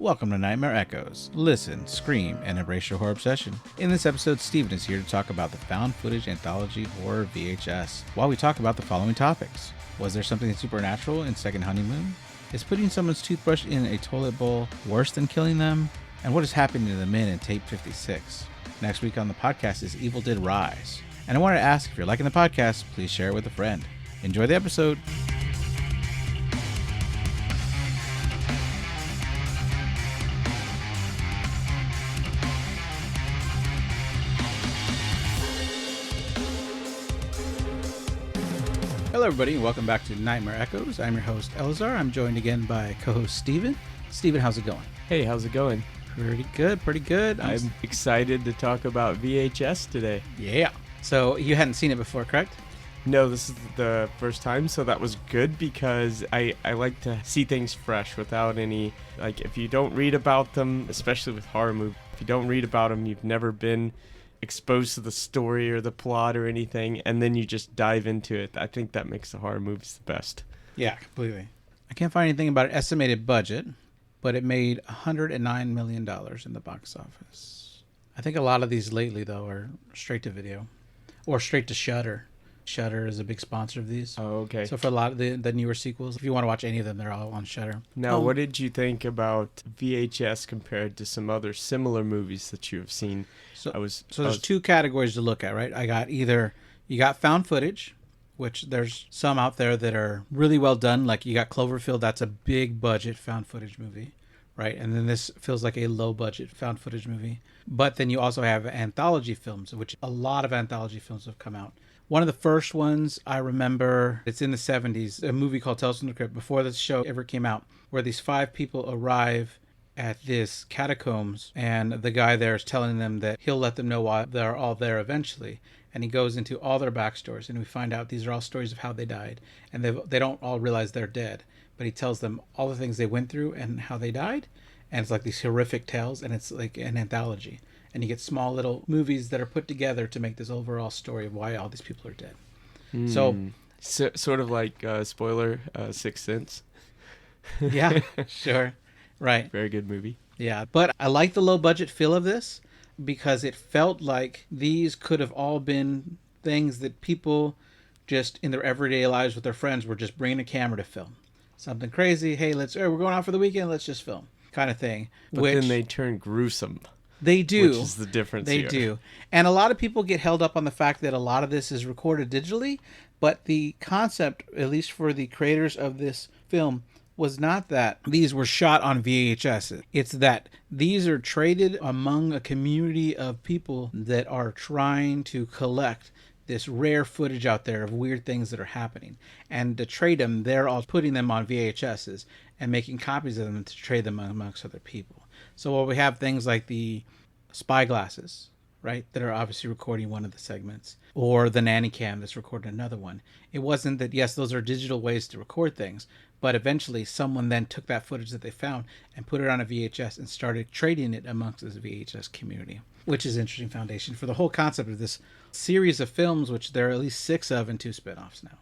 Welcome to Nightmare Echoes. Listen, scream, and embrace your horror obsession. In this episode, Steven is here to talk about the found footage anthology horror VHS, while we talk about the following topics. Was there something supernatural in Second Honeymoon? Is putting someone's toothbrush in a toilet bowl worse than killing them? And what is happening to the men in tape 56? Next week on the podcast is Evil Did Rise. And I wanted to ask, if you're liking the podcast, please share it with a friend. Enjoy the episode. Hello, everybody, and welcome back to Nightmare Echoes. I'm your host, Elazar. I'm joined again by co-host Steven. Steven, how's it going? Hey, how's it going? Pretty good, pretty good. I'm excited to talk about VHS today. Yeah. So you hadn't seen it before, correct? No, this is the first time, so that was good because I like to see things fresh without any, like, if you don't read about them, especially with horror movies, if you don't read about them, you've never been exposed to the story or the plot or anything, and then you just dive into it. I think that makes the horror movies the best. Yeah, completely. I can't find anything about an estimated budget, but it made $109 million in the box office. I think a lot of these lately, though, are straight to video or straight to Shudder. Shudder is a big sponsor of these. Oh, okay. So for a lot of the newer sequels, if you want to watch any of them, they're all on Shudder. Now, what did you think about VHS compared to some other similar movies that you have seen? So there's two categories to look at, right? I got you got found footage, which there's some out there that are really well done. Like you got Cloverfield, that's a big budget found footage movie, right? And then this feels like a low budget found footage movie. But then you also have anthology films, which a lot of anthology films have come out. One of the first ones I remember, it's in the 70s, a movie called Tales from the Crypt, before this show ever came out, where these 5 people arrive at this catacombs, and the guy there is telling them that he'll let them know why they're all there eventually. And he goes into all their backstories, and we find out these are all stories of how they died. And they don't all realize they're dead, but he tells them all the things they went through and how they died. And it's like these horrific tales, and it's like an anthology. And you get small little movies that are put together to make this overall story of why all these people are dead. So sort of like spoiler, Sixth Sense. Yeah, sure. Right. Very good movie. Yeah, but I like the low budget feel of this because it felt like these could have all been things that people just in their everyday lives with their friends were just bringing a camera to film. Something crazy. Hey, we're going out for the weekend. Let's just film kind of thing. But then they turn gruesome. They do. Which is the difference They here. do. And a lot of people get held up on the fact that a lot of this is recorded digitally, but the concept, at least for the creators of this film, was not that these were shot on VHS. It's that these are traded among a community of people that are trying to collect this rare footage out there of weird things that are happening. And to trade them, they're all putting them on VHSs and making copies of them to trade them amongst other people. So while we have things like the spy glasses, right, that are obviously recording one of the segments, or the nanny cam that's recording another one, it wasn't that, yes, those are digital ways to record things, but eventually someone then took that footage that they found and put it on a VHS and started trading it amongst this VHS community, which is an interesting foundation for the whole concept of this series of films, which there are at least 6 of and 2 spin-offs now.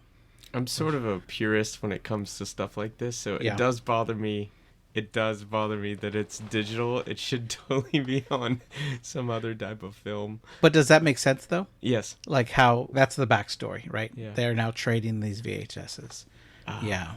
I'm sort of a purist when it comes to stuff like this, so Yeah. It does bother me that it's digital. It should totally be on some other type of film. But does that make sense, though? Yes. Like how that's the backstory, right? Yeah. They're now trading these VHSs. Yeah,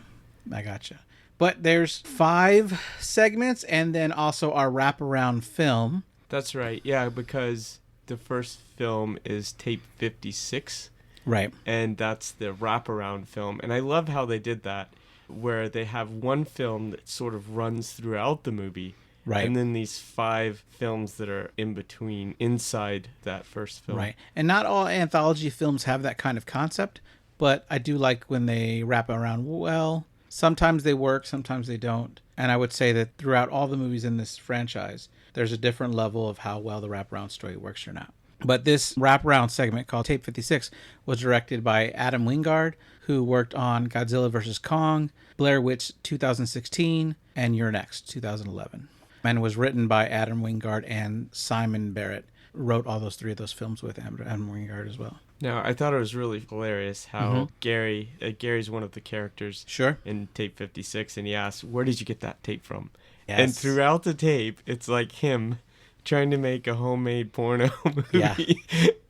I gotcha. But there's 5 segments and then also our wraparound film. That's right. Yeah, because the first film is tape 56. Right. And that's the wraparound film. And I love how they did that, where they have one film that sort of runs throughout the movie. Right. And then these 5 films that are in between, inside that first film. Right. And not all anthology films have that kind of concept, but I do like when they wrap around well. Sometimes they work, sometimes they don't. And I would say that throughout all the movies in this franchise, there's a different level of how well the wraparound story works or not. But this wraparound segment called Tape 56 was directed by Adam Wingard, who worked on Godzilla vs. Kong, Blair Witch 2016, and You're Next 2011. And was written by Adam Wingard and Simon Barrett. Wrote all 3 of those films with Adam Wingard as well. Now, I thought it was really hilarious how Gary's one of the characters Sure. in tape 56, and he asks, where did you get that tape from? And throughout the tape, it's like him trying to make a homemade porno movie. Yeah.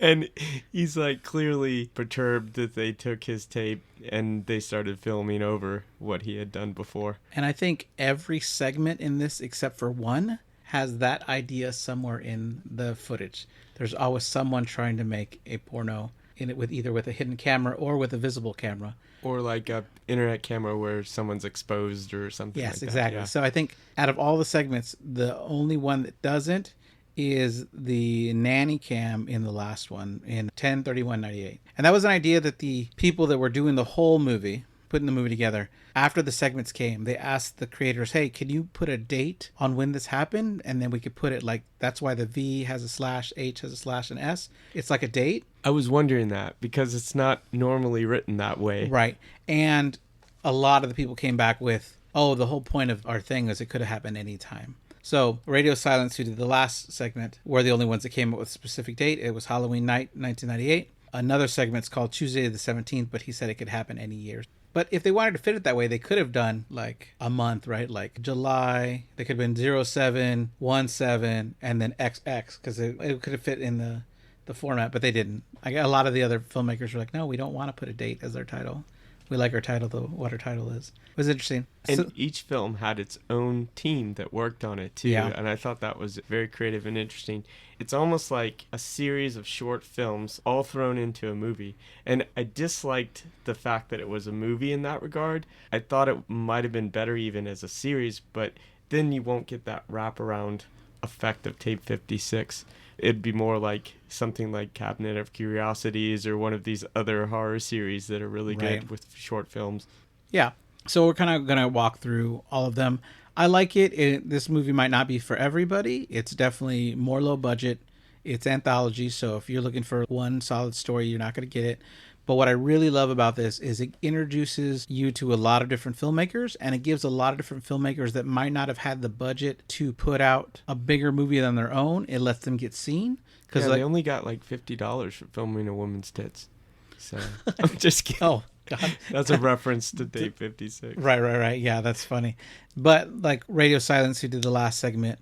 And he's like clearly perturbed that they took his tape and they started filming over what he had done before. And I think every segment in this, except for one, has that idea somewhere in the footage. There's always someone trying to make a porno in it with either with a hidden camera or with a visible camera. Or like a internet camera where someone's exposed or something like that. Yes, exactly. Yeah. So I think out of all the segments, the only one that doesn't is the nanny cam in the last one in 10/31/98. And that was an idea that the people that were doing the whole movie, putting the movie together, after the segments came, they asked the creators, hey, can you put a date on when this happened? And then we could put it like, that's why the V has a slash, H has a slash, and S. It's like a date. I was wondering that because it's not normally written that way. Right. And a lot of the people came back with, oh, the whole point of our thing is it could have happened anytime. So Radio Silence, who did the last segment, were the only ones that came up with a specific date. It was Halloween night, 1998. Another segment's called Tuesday the 17th, but he said it could happen any year. But if they wanted to fit it that way, they could have done like a month, right? Like July, they could have been 07/17 and then XX, because it could have fit in the format, but they didn't. I got a lot of the other filmmakers were like, no, we don't want to put a date as our title. We like our title, though, what our title is. It was interesting. And each film had its own team that worked on it, too. Yeah. And I thought that was very creative and interesting. It's almost like a series of short films all thrown into a movie. And I disliked the fact that it was a movie in that regard. I thought it might have been better even as a series, but then you won't get that wraparound effect of Tape 56. It'd be more like something like Cabinet of Curiosities or one of these other horror series that are really good with short films. Yeah. So we're kind of going to walk through all of them. I like it. This movie might not be for everybody. It's definitely more low budget. It's anthology. So if you're looking for one solid story, you're not going to get it. But what I really love about this is it introduces you to a lot of different filmmakers, and it gives a lot of different filmmakers that might not have had the budget to put out a bigger movie than their own. It lets them get seen. Because they only got like $50 for filming a woman's tits. So I'm just kidding. Oh, God. That's a reference to Tape 56. Right. Yeah, that's funny. But like Radio Silence, who did the last segment,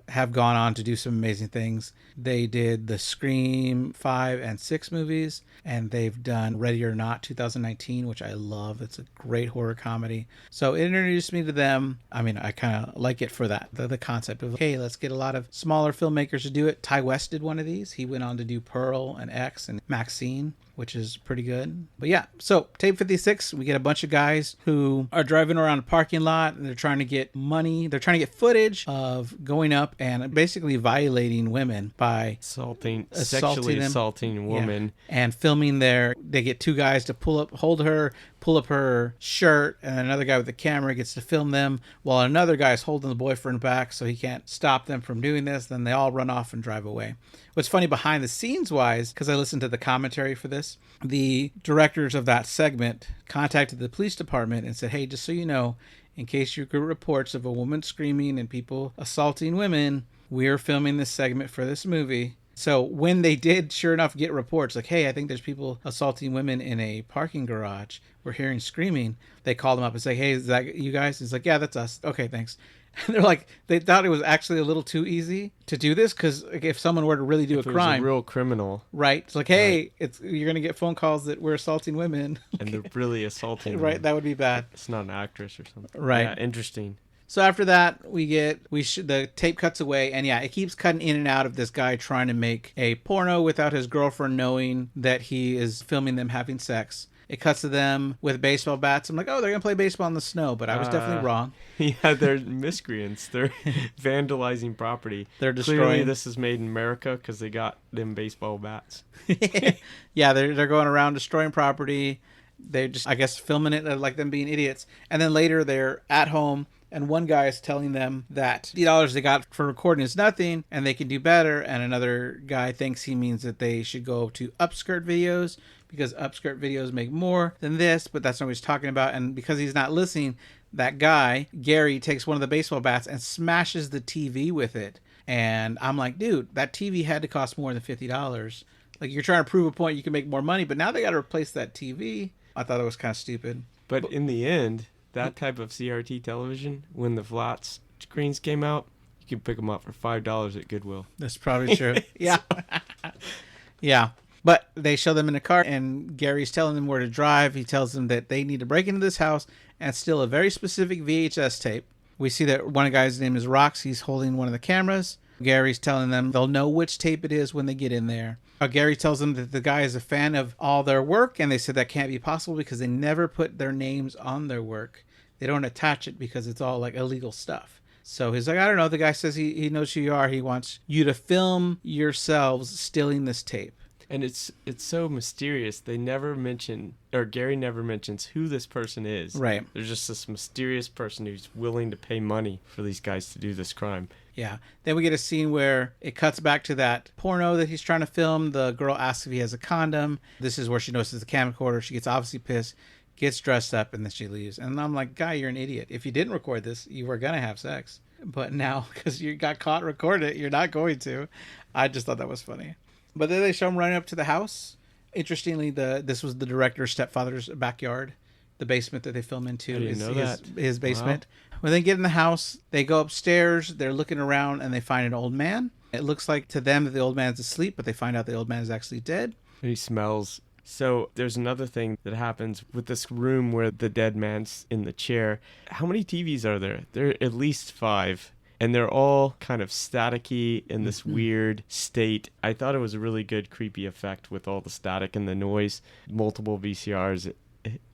have gone on to do some amazing things. They did the Scream 5 and 6 movies, and they've done Ready or Not 2019, which I love. It's a great horror comedy. So it introduced me to them. I mean, I kind of like it for that. The concept of, hey, let's get a lot of smaller filmmakers to do it. Ty West did one of these. He went on to do Pearl and X and Maxine, which is pretty good. But yeah, so Tape 56, we get a bunch of guys who are driving around a parking lot, and they're trying to get money. They're trying to get footage of going up and basically violating women by sexually assaulting women. Yeah. And filming there. They get two guys to hold her, pull up her shirt, and another guy with the camera gets to film them while another guy is holding the boyfriend back so he can't stop them from doing this. Then they all run off and drive away. What's funny behind the scenes wise, because I listened to the commentary for this, the directors of that segment contacted the police department and said, hey, just so you know, in case you get reports of a woman screaming and people assaulting women, we're filming this segment for this movie. So when they did, sure enough, get reports like, hey, I think there's people assaulting women in a parking garage, we're hearing screaming, they called them up and say, hey, is that you guys? He's like, yeah, that's us. Okay, thanks. And they're like, they thought it was actually a little too easy to do this, because like, if someone were to really do a crime, it was a real criminal, right? It's like, hey, you're gonna get phone calls that we're assaulting women, and they're really assaulting right? them. That would be bad. It's not an actress or something, right? Yeah, interesting. So after that, the tape cuts away, and yeah, it keeps cutting in and out of this guy trying to make a porno without his girlfriend knowing that he is filming them having sex. It cuts to them with baseball bats. I'm like, oh, they're going to play baseball in the snow, but I was definitely wrong. Yeah, they're miscreants. They're vandalizing property. They're destroying. Clearly, this is made in America because they got them baseball bats. Yeah, they're going around destroying property. They're just, I guess, filming it like them being idiots. And then later they're at home, and one guy is telling them that $50 they got for recording is nothing and they can do better. And another guy thinks he means that they should go to upskirt videos because upskirt videos make more than this, but that's not what he's talking about. And because he's not listening, that guy, Gary, takes one of the baseball bats and smashes the TV with it. And I'm like, dude, that TV had to cost more than $50. Like, you're trying to prove a point you can make more money, but now they got to replace that TV. I thought it was kind of stupid. But in the end, that type of CRT television, when the flats screens came out, you can pick them up for $5 at Goodwill. That's probably true. Yeah. Yeah. But they show them in a car, and Gary's telling them where to drive. He tells them that they need to break into this house and steal a very specific VHS tape. We see that one guy's name is Rox. He's holding one of the cameras. Gary's telling them they'll know which tape it is when they get in there. Gary tells them that the guy is a fan of all their work, and they said that can't be possible because they never put their names on their work. They don't attach it because it's all like illegal stuff. So he's like, I don't know. The guy says he knows who you are. He wants you to film yourselves stealing this tape. And it's so mysterious. They never mention, or Gary never mentions who this person is. Right. There's just this mysterious person who's willing to pay money for these guys to do this crime. Yeah. Then we get a scene where it cuts back to that porno that he's trying to film. The girl asks if he has a condom. This is where she notices the camcorder. She gets obviously pissed, gets dressed up, and then she leaves. And I'm like, guy, you're an idiot. If you didn't record this, you were going to have sex. But now, because you got caught recording it, you're not going to. I just thought that was funny. But then they show him running up to the house. Interestingly, this was the director's stepfather's backyard. The basement that they film into is his basement. Wow. When they get in the house, they go upstairs. They're looking around, and they find an old man. It looks like to them that the old man's asleep, but they find out the old man is actually dead. He smells. So there's another thing that happens with this room where the dead man's in the chair. How many TVs are there? There are at least 5. And they're all kind of staticky in this weird state. I thought it was a really good, creepy effect with all the static and the noise. Multiple VCRs.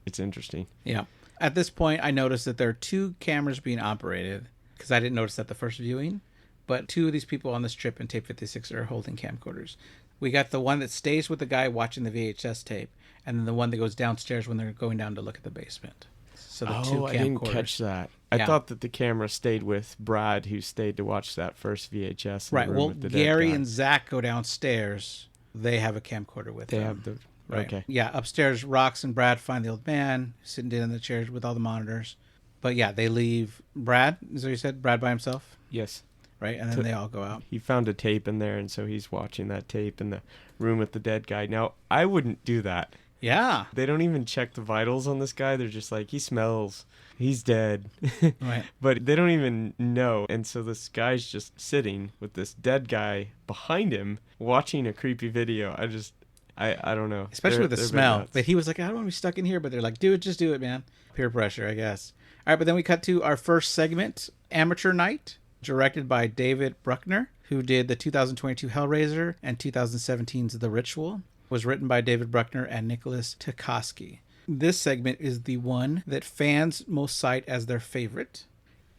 It's interesting. Yeah. At this point, I noticed that there are 2 cameras being operated, because I didn't notice that the first viewing. But 2 of these people on this trip in Tape 56 are holding camcorders. We got the one that stays with the guy watching the VHS tape, and then the one that goes downstairs when they're going down to look at the basement. So the 2 camcorders. I didn't catch that. I thought that the camera stayed with Brad, who stayed to watch that first VHS. Right. Well, Gary and Zach go downstairs. They have a camcorder with them. They have the... Right. Okay. Yeah, upstairs, Rox and Brad find the old man sitting down in the chairs with all the monitors. But yeah, they leave Brad. Is that what you said? Brad by himself? Yes. Right, and then they all go out. He found a tape in there, and so he's watching that tape in the room with the dead guy. Now, I wouldn't do that. Yeah. They don't even check the vitals on this guy. They're just like, he smells. He's dead. Right. But they don't even know. And so this guy's just sitting with this dead guy behind him watching a creepy video. I don't know. Especially with the smell. But he was like, I don't want to be stuck in here. But they're like, do it, just do it, man. Peer pressure, I guess. All right, but then we cut to our first segment, Amateur Night, directed by David Bruckner, who did the 2022 Hellraiser and 2017's The Ritual. Was written by David Bruckner and Nicholas Tukoski. This segment is the one that fans most cite as their favorite.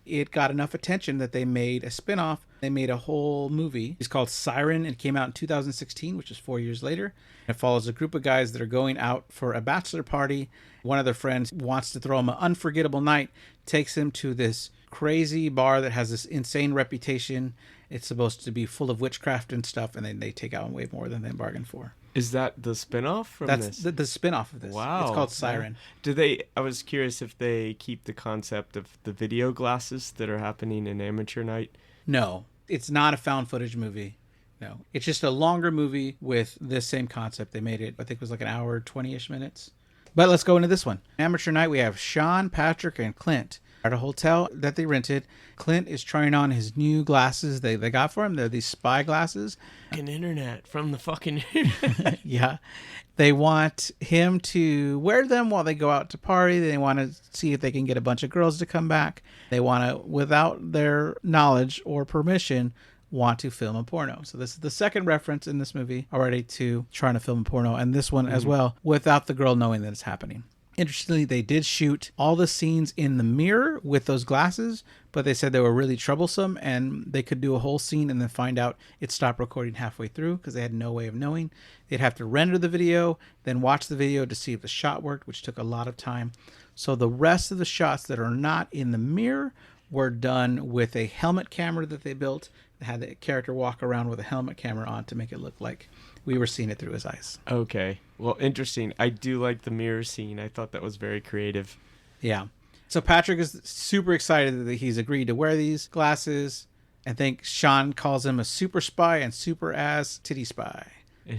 It got enough attention that they made a spin-off. They made a whole movie. It's called Siren. It came out in 2016, which is 4 years later. It follows a group of guys that are going out for a bachelor party. One of their friends wants to throw them an unforgettable night, takes them to this crazy bar that has this insane reputation. It's supposed to be full of witchcraft and stuff, and then they take out way more than they bargained for. Is that the spin-off from That's this? That's the spin-off of this. Wow. It's called Siren. I was curious if they keep the concept of the video glasses that are happening in Amateur Night. No, it's not a found footage movie. No, it's just a longer movie with this same concept. They made it, I think it was like an hour, 20-ish minutes. But let's go into this one. Amateur Night, we have Sean, Patrick, and Clint at a hotel that they rented. Clint is trying on his new glasses they got for him. They're these spy glasses. Fucking internet from the fucking internet. Yeah. They want him to wear them while they go out to party. They want to see if they can get a bunch of girls to come back. They want to, without their knowledge or permission, want to film a porno. So this is the second reference in this movie already to trying to film a porno, and this one as well, without the girl knowing that it's happening. Interestingly, they did shoot all the scenes in the mirror with those glasses, but they said they were really troublesome, and they could do a whole scene and then find out it stopped recording halfway through because they had no way of knowing. They'd have to render the video, then watch the video to see if the shot worked, which took a lot of time. So the rest of the shots that are not in the mirror were done with a helmet camera that they built. They had the character walk around with a helmet camera on to make it look like we were seeing it through his eyes. Okay. Well, interesting. I do like the mirror scene. I thought that was very creative. Yeah. So Patrick is super excited that he's agreed to wear these glasses. I think Sean calls him a super spy and super ass titty spy.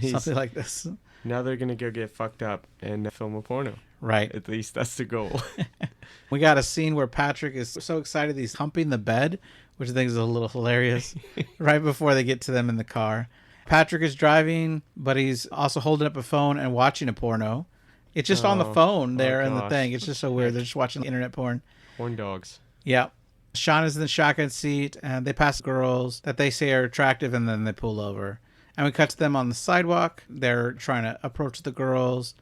Something like this. Now they're going to go get fucked up and film a porno. Right. At least that's the goal. We got a scene where Patrick is so excited he's humping the bed, which I think is a little hilarious, right before they get to them in the car. Patrick is driving, but he's also holding up a phone and watching a porno. It's just on the phone there in the thing. It's just so weird. They're just watching internet porn. Porn dogs. Yeah. Sean is in the shotgun seat, and they pass girls that they say are attractive, and then they pull over. And we cut to them on the sidewalk. They're trying to approach the girls.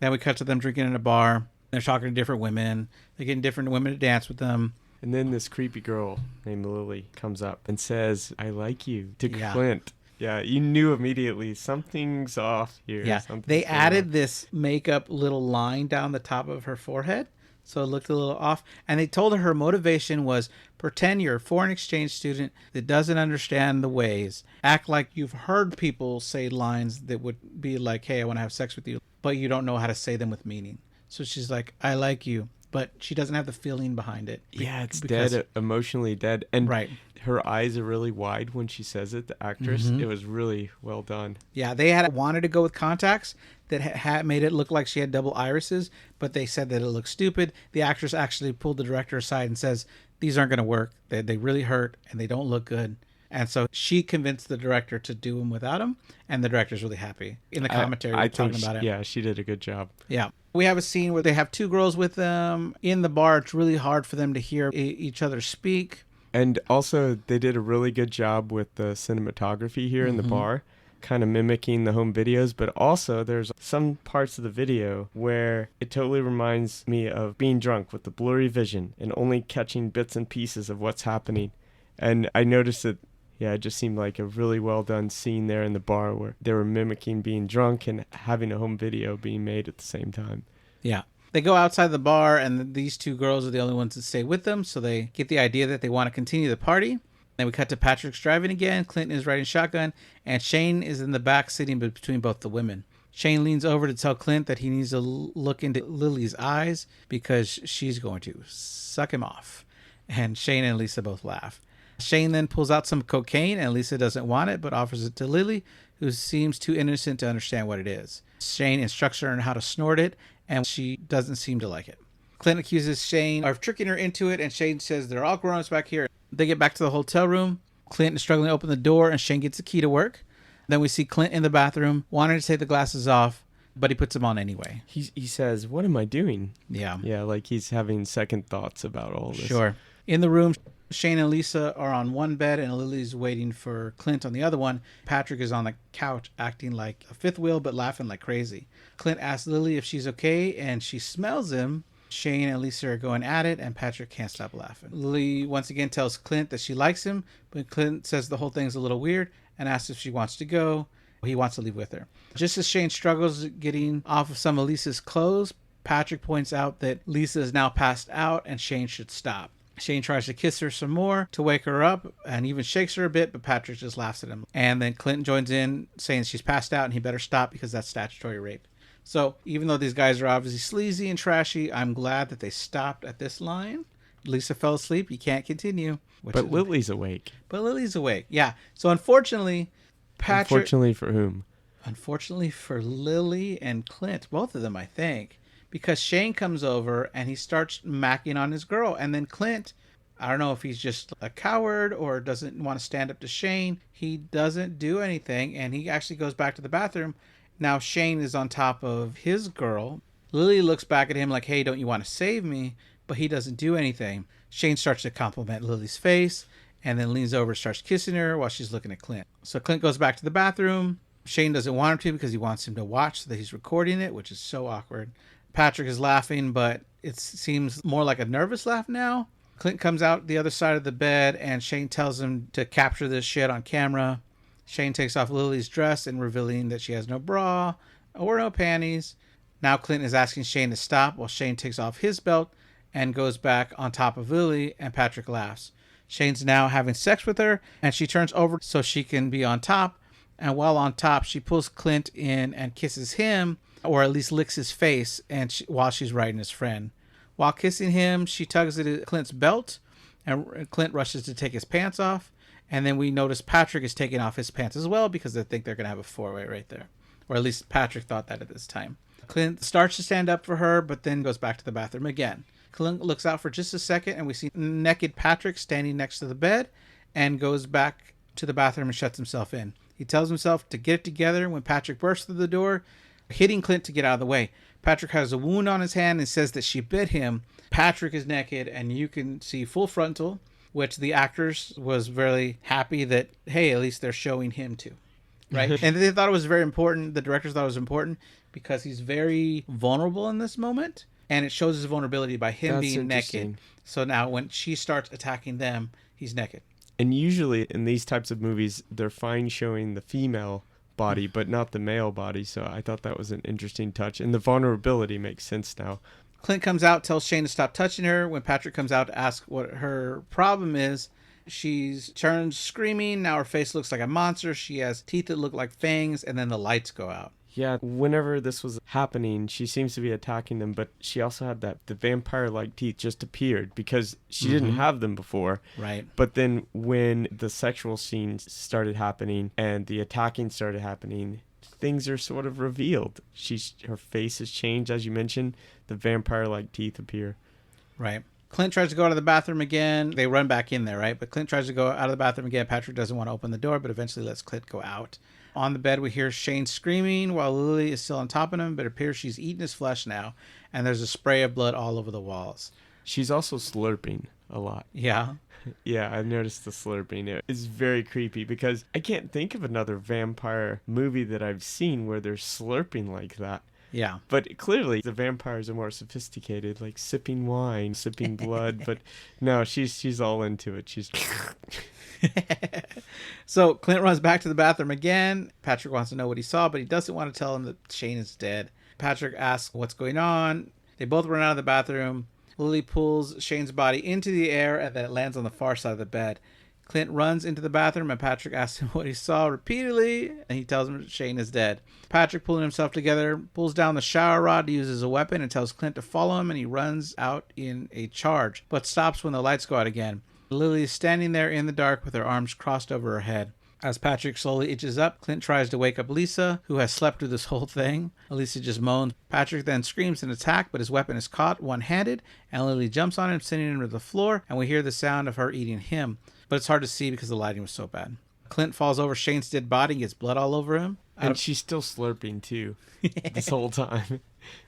Then we cut to them drinking in a bar. They're talking to different women. They're getting different women to dance with them. And then this creepy girl named Lily comes up and says, "I like you," to Clint. Yeah, you knew immediately something's off here. Yeah, they added this makeup little line down the top of her forehead, so it looked a little off. And they told her motivation was pretend you're a foreign exchange student that doesn't understand the ways. Act like you've heard people say lines that would be like, "Hey, I want to have sex with you," but you don't know how to say them with meaning. So she's like, "I like you," but she doesn't have the feeling behind it. Yeah, it's dead, emotionally dead. And right. Her eyes are really wide when she says it, the actress. Mm-hmm. It was really well done. Yeah, they had wanted to go with contacts that had made it look like she had double irises, but they said that it looked stupid. The actress actually pulled the director aside and says, "These aren't going to work. They really hurt, and they don't look good." And so she convinced the director to do them without him, and the director's really happy. In the commentary, we're talking about it. Yeah, she did a good job. Yeah. We have a scene where they have two girls with them. In the bar, it's really hard for them to hear each other speak. And also, they did a really good job with the cinematography here in the bar, kind of mimicking the home videos. But also, there's some parts of the video where it totally reminds me of being drunk with the blurry vision and only catching bits and pieces of what's happening. And I noticed that, yeah, it just seemed like a really well done scene there in the bar where they were mimicking being drunk and having a home video being made at the same time. Yeah. They go outside the bar, and these two girls are the only ones that stay with them, so they get the idea that they want to continue the party. Then we cut to Patrick's driving again, Clinton is riding shotgun, and Shane is in the back sitting between both the women. Shane leans over to tell Clint that he needs to look into Lily's eyes because she's going to suck him off. And Shane and Lisa both laugh. Shane then pulls out some cocaine, and Lisa doesn't want it, but offers it to Lily, who seems too innocent to understand what it is. Shane instructs her on how to snort it, and she doesn't seem to like it. Clint accuses Shane of tricking her into it, and Shane says they're all grown-ups back here. They get back to the hotel room. Clint is struggling to open the door, and Shane gets the key to work. Then we see Clint in the bathroom, wanting to take the glasses off, but he puts them on anyway. He says, "What am I doing?" Yeah. Yeah, like he's having second thoughts about all this. Sure. In the room, Shane and Lisa are on one bed, and Lily's waiting for Clint on the other one. Patrick is on the couch acting like a fifth wheel, but laughing like crazy. Clint asks Lily if she's okay, and she smells him. Shane and Lisa are going at it, and Patrick can't stop laughing. Lily once again tells Clint that she likes him, but Clint says the whole thing's a little weird and asks if she wants to go. He wants to leave with her. Just as Shane struggles getting off of some of Lisa's clothes, Patrick points out that Lisa is now passed out and Shane should stop. Shane tries to kiss her some more to wake her up and even shakes her a bit, but Patrick just laughs at him. And then Clinton joins in saying she's passed out and he better stop because that's statutory rape. So even though these guys are obviously sleazy and trashy, I'm glad that they stopped at this line. Lisa fell asleep. You can't continue. But Lily's awake. But Lily's awake. Yeah. So unfortunately, Patrick... Unfortunately for whom? Unfortunately for Lily and Clint. Both of them, I think. Because Shane comes over and he starts macking on his girl. And then Clint, I don't know if he's just a coward or doesn't want to stand up to Shane. He doesn't do anything. And he actually goes back to the bathroom. Now Shane is on top of his girl. Lily looks back at him like, hey, don't you want to save me? But he doesn't do anything. Shane starts to compliment Lily's face and then leans over and starts kissing her while she's looking at Clint. So Clint goes back to the bathroom. Shane doesn't want him to because he wants him to watch so that he's recording it, which is so awkward. Patrick is laughing, but it seems more like a nervous laugh now. Clint comes out the other side of the bed and Shane tells him to capture this shit on camera. Shane takes off Lily's dress and revealing that she has no bra or no panties. Now Clint is asking Shane to stop while Shane takes off his belt and goes back on top of Lily, and Patrick laughs. Shane's now having sex with her, and she turns over so she can be on top. And while on top, she pulls Clint in and kisses him, or at least licks his face while she's riding his friend. While kissing him, she tugs at Clint's belt, and Clint rushes to take his pants off. And then we notice Patrick is taking off his pants as well because they think they're going to have a four-way right there. Or at least Patrick thought that at this time. Clint starts to stand up for her, but then goes back to the bathroom again. Clint looks out for just a second, and we see naked Patrick standing next to the bed and goes back to the bathroom and shuts himself in. He tells himself to get it together when Patrick bursts through the door, hitting Clint to get out of the way. Patrick has a wound on his hand and says that she bit him. Patrick is naked, and you can see full frontal, which the actors was very happy that, hey, at least they're showing him too. Right? And they thought it was very important. The directors thought it was important because he's very vulnerable in this moment. And it shows his vulnerability by him being naked. So now when she starts attacking them, he's naked. And usually in these types of movies, they're fine showing the female body, but not the male body. So I thought that was an interesting touch. And the vulnerability makes sense now. Clint comes out, tells Shane to stop touching her. When Patrick comes out to ask what her problem is, she's turned screaming. Now her face looks like a monster. She has teeth that look like fangs, and then the lights go out. Yeah, whenever this was happening, she seems to be attacking them, but she also had the vampire-like teeth just appeared because she didn't have them before. Right. But then when the sexual scenes started happening and the attacking started happening, things are sort of revealed. Her face has changed, as you mentioned. The vampire-like teeth appear. Right. Clint tries to go out of the bathroom again. They run back in there, right? But Clint tries to go out of the bathroom again. Patrick doesn't want to open the door, but eventually lets Clint go out. On the bed, we hear Shane screaming while Lily is still on top of him, but it appears she's eating his flesh now, and there's a spray of blood all over the walls. She's also slurping a lot. Yeah. Yeah, I've noticed the slurping. It is very creepy because I can't think of another vampire movie that I've seen where they're slurping like that. Yeah. But clearly the vampires are more sophisticated, like sipping wine, sipping blood. But no, she's all into it. She's... So Clint runs back to the bathroom again. Patrick wants to know what he saw, but he doesn't want to tell him that Shane is dead. Patrick asks what's going on. They both run out of the bathroom. Lily pulls Shane's body into the air and then it lands on the far side of the bed. Clint runs into the bathroom and Patrick asks him what he saw repeatedly, and he tells him Shane is dead. Patrick, pulling himself together, pulls down the shower rod to use as a weapon and tells Clint to follow him, and he runs out in a charge, but stops when the lights go out again. Lily is standing there in the dark with her arms crossed over her head. As Patrick slowly itches up, Clint tries to wake up Lisa, who has slept through this whole thing. Lisa just moans. Patrick then screams an attack, but his weapon is caught one-handed, and Lily jumps on him, sending him to the floor, and we hear the sound of her eating him. But it's hard to see because the lighting was so bad. Clint falls over Shane's dead body and gets blood all over him. And she's still slurping, too, this whole time,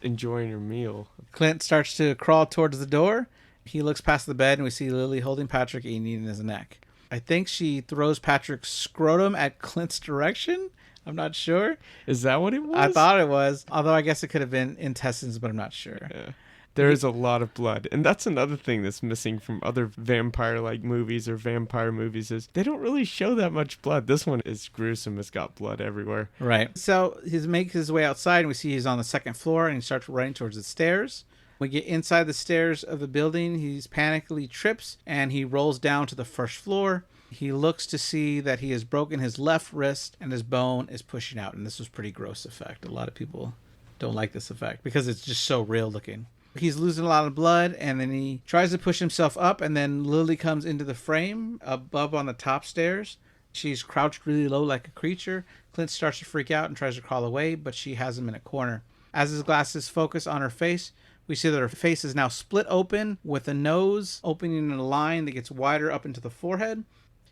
enjoying her meal. Clint starts to crawl towards the door. He looks past the bed, and we see Lily holding Patrick, eating his neck. I think she throws Patrick's scrotum at Clint's direction. I'm not sure. Is that what it was? I thought it was, although I guess it could have been intestines, but I'm not sure. Yeah. There is a lot of blood. And that's another thing that's missing from other vampire-like movies or vampire movies is they don't really show that much blood. This one is gruesome. It's got blood everywhere. Right. So he makes his way outside, and we see he's on the second floor, and he starts running towards the stairs. We get inside the stairs of the building. He panically trips, and he rolls down to the first floor. He looks to see that he has broken his left wrist, and his bone is pushing out. And this was a pretty gross effect. A lot of people don't like this effect because it's just so real looking. He's losing a lot of blood, and then he tries to push himself up, and then Lily comes into the frame above on the top stairs. She's crouched really low like a creature. Clint starts to freak out and tries to crawl away, but she has him in a corner. As his glasses focus on her face, we see that her face is now split open with the nose opening in a line that gets wider up into the forehead.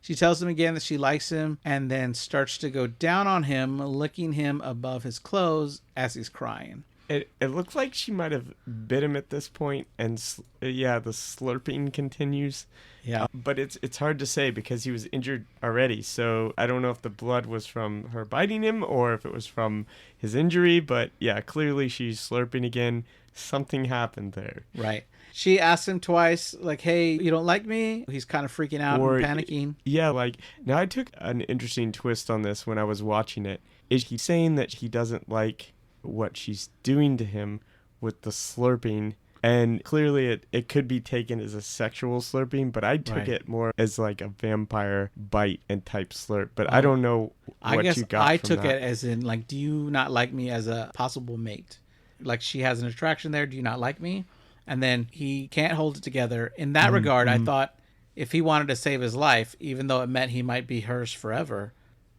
She tells him again that she likes him and then starts to go down on him, licking him above his clothes as he's crying. It looked like she might have bit him at this point, and the slurping continues. Yeah. But it's hard to say because he was injured already, so I don't know if the blood was from her biting him or if it was from his injury, but yeah, clearly she's slurping again. Something happened there. Right. She asks him twice, like, hey, you don't like me? He's kind of freaking out and panicking. Yeah, like, now I took an interesting twist on this when I was watching it. Is he saying that he doesn't like what she's doing to him with the slurping? And clearly it could be taken as a sexual slurping, but I took it more as like a vampire bite and type slurp. But I don't know what you got from that. I took it as in, like, do you not like me as a possible mate? Like, she has an attraction there. Do you not like me? And then he can't hold it together. In that regard, I thought if he wanted to save his life, even though it meant he might be hers forever,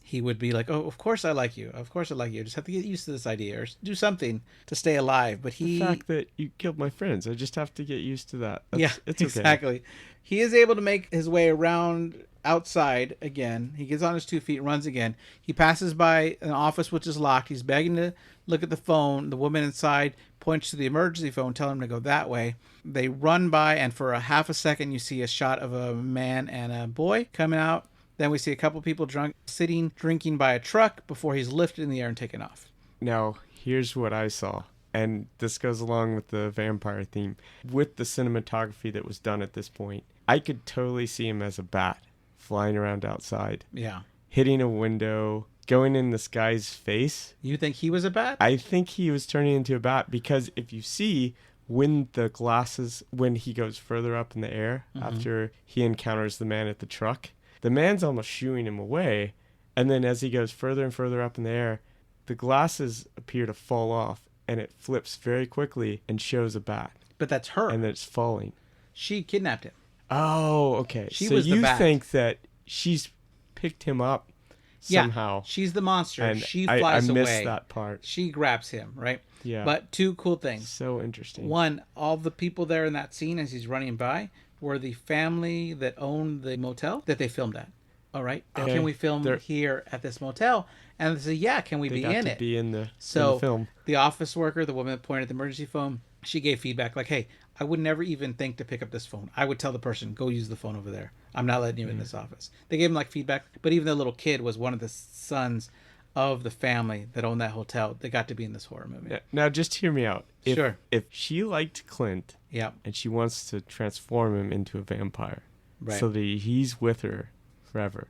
he would be like, "Oh, of course I like you. Of course I like you. I just have to get used to this idea or do something to stay alive." But The fact that you killed my friends, I just have to get used to that. It's okay. exactly. He is able to make his way around outside again. He gets on his 2 feet, runs again. He passes by an office which is locked. He's begging to look at the phone. The woman inside points to the emergency phone, telling him to go that way. They run by, and for a half a second, you see a shot of a man and a boy coming out. Then we see a couple people drunk, sitting, drinking by a truck before he's lifted in the air and taken off. Now, here's what I saw. And this goes along with the vampire theme. With the cinematography that was done at this point, I could totally see him as a bat flying around outside. Yeah. Hitting a window, going in this guy's face. You think he was a bat? I think he was turning into a bat because if you see when he goes further up in the air after he encounters the man at the truck, the man's almost shooing him away. And then as he goes further and further up in the air, the glasses appear to fall off and it flips very quickly and shows a bat. But that's her. And then it's falling. She kidnapped him. Oh, okay. She so was the you bat. think that she's picked him up somehow. Yeah, she's the monster. And she flies away. I missed that part. She grabs him, right? Yeah. But 2 cool things. So interesting. One, all the people there in that scene as he's running by were the family that owned the motel that they filmed at. All right. Okay. Can we film here at this motel? And they say, yeah, can we be in it? Be in the film. The office worker, the woman that pointed at the emergency phone, she gave feedback like, hey, I would never even think to pick up this phone. I would tell the person, go use the phone over there. I'm not letting you in this office. They gave him like feedback. But even the little kid was one of the sons of the family that owned that hotel. They got to be in this horror movie. Now, just hear me out. Sure. If she liked Clint and she wants to transform him into a vampire so that he's with her forever,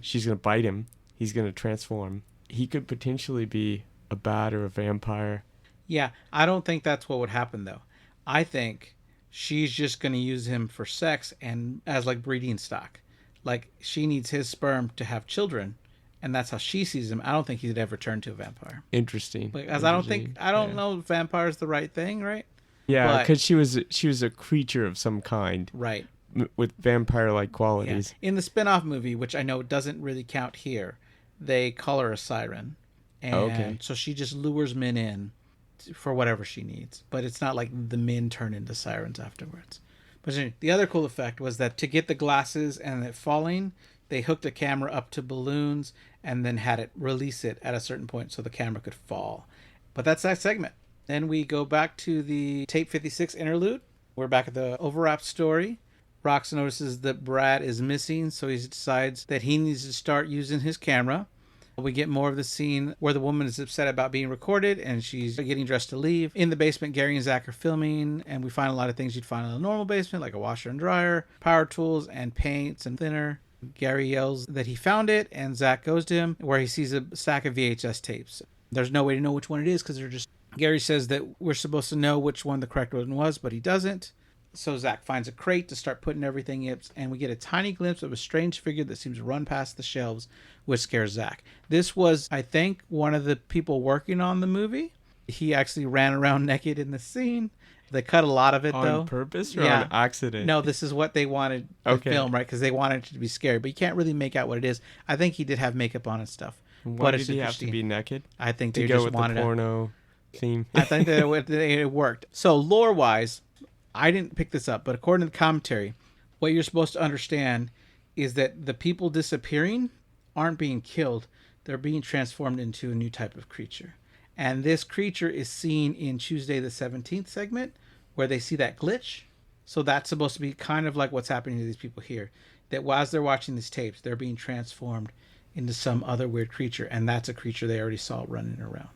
she's going to bite him. He's going to transform. He could potentially be a bat or a vampire. Yeah, I don't think that's what would happen, though. I think she's just going to use him for sex and as like breeding stock. Like she needs his sperm to have children, and that's how she sees him. I don't think he'd ever turn to a vampire. Interesting. Because I don't know if vampire's the right thing, right? Yeah, because she was a creature of some kind. Right. With vampire-like qualities. Yeah. In the spin-off movie, which I know doesn't really count here, they call her a siren. And so she just lures men in for whatever she needs. But it's not like the men turn into sirens afterwards. But the other cool effect was that to get the glasses and it falling, they hooked a camera up to balloons and then had it release it at a certain point so the camera could fall. But that's that segment. Then we go back to the Tape 56 interlude. We're back at the overwrap story. Rox notices that Brad is missing, so he decides that he needs to start using his camera. We get more of the scene where the woman is upset about being recorded and she's getting dressed to leave. In the basement, Gary and Zach are filming, and we find a lot of things you'd find in a normal basement, like a washer and dryer, power tools, and paints and thinner. Gary yells that he found it, and Zach goes to him where he sees a stack of VHS tapes. There's no way to know which one it is because they're just... Gary says that we're supposed to know which one the correct one was, but he doesn't. So Zach finds a crate to start putting everything in, and we get a tiny glimpse of a strange figure that seems to run past the shelves, which scares Zach. This was, I think, one of the people working on the movie. He actually ran around naked in the scene. They cut a lot of it, though. On purpose or on accident? No, this is what they wanted to film, right? Because they wanted it to be scary, but you can't really make out what it is. I think he did have makeup on and stuff. Why did he have to be naked? I think they just wanted to go with the porno theme. I think that it worked. So lore-wise, I didn't pick this up, but according to the commentary, what you're supposed to understand is that the people disappearing aren't being killed. They're being transformed into a new type of creature. And this creature is seen in Tuesday the 17th segment where they see that glitch. So that's supposed to be kind of like what's happening to these people here. That as they're watching these tapes, they're being transformed into some other weird creature. And that's a creature they already saw running around.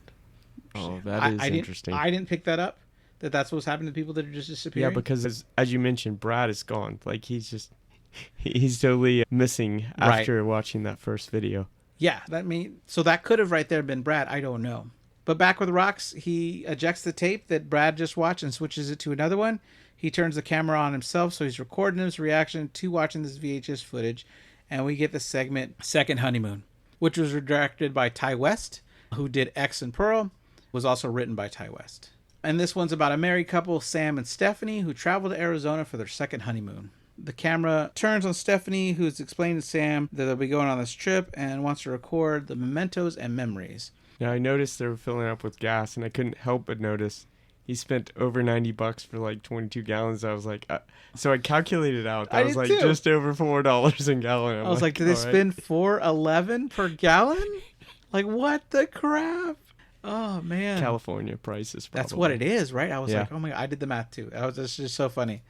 Oh, that is interesting. I didn't pick that up. That's what's happening to people that are just disappearing. Yeah, because as you mentioned, Brad is gone. Like he's totally missing after watching that first video. Yeah, so that could have right there been Brad. I don't know. But back with Rox, he ejects the tape that Brad just watched and switches it to another one. He turns the camera on himself, so he's recording his reaction to watching this VHS footage, and we get the segment Second Honeymoon, which was directed by Ty West, who did X and Pearl. Was also written by Ty West. And this one's about a married couple, Sam and Stephanie, who travel to Arizona for their second honeymoon. The camera turns on Stephanie, who's explaining to Sam that they'll be going on this trip and wants to record the mementos and memories. Now, I noticed they were filling up with gas, and I couldn't help but notice he spent over $90 for like 22 gallons. I was like, so I calculated out. That was like too. Just over $4 a gallon. I was like, did they spend $4.11 per gallon? Like, what the crap? Oh, man. California prices, probably. That's what it is, right? I was like, oh my God, I did the math too. It's just so funny.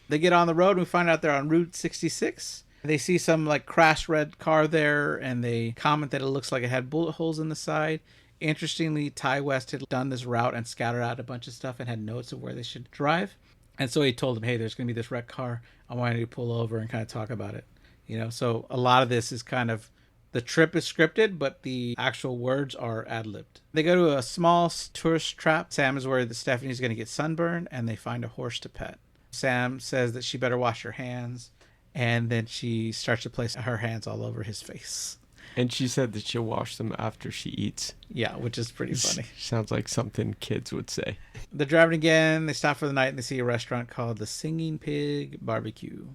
They get on the road and we find out they're on Route 66. They see some like crashed red car there and they comment that it looks like it had bullet holes in the side. Interestingly, Ty West had done this route and scattered out a bunch of stuff and had notes of where they should drive. And so he told them, hey, there's going to be this wrecked car. I want you to pull over and kind of talk about it. You know, so a lot of this is kind of, the trip is scripted, but the actual words are ad-libbed. They go to a small tourist trap. Sam is worried that Stephanie's going to get sunburned and they find a horse to pet. Sam says that she better wash her hands. And then she starts to place her hands all over his face. And she said that she'll wash them after she eats. Yeah, which is pretty funny. Sounds like something kids would say. They're driving again. They stop for the night and they see a restaurant called the Singing Pig Barbecue.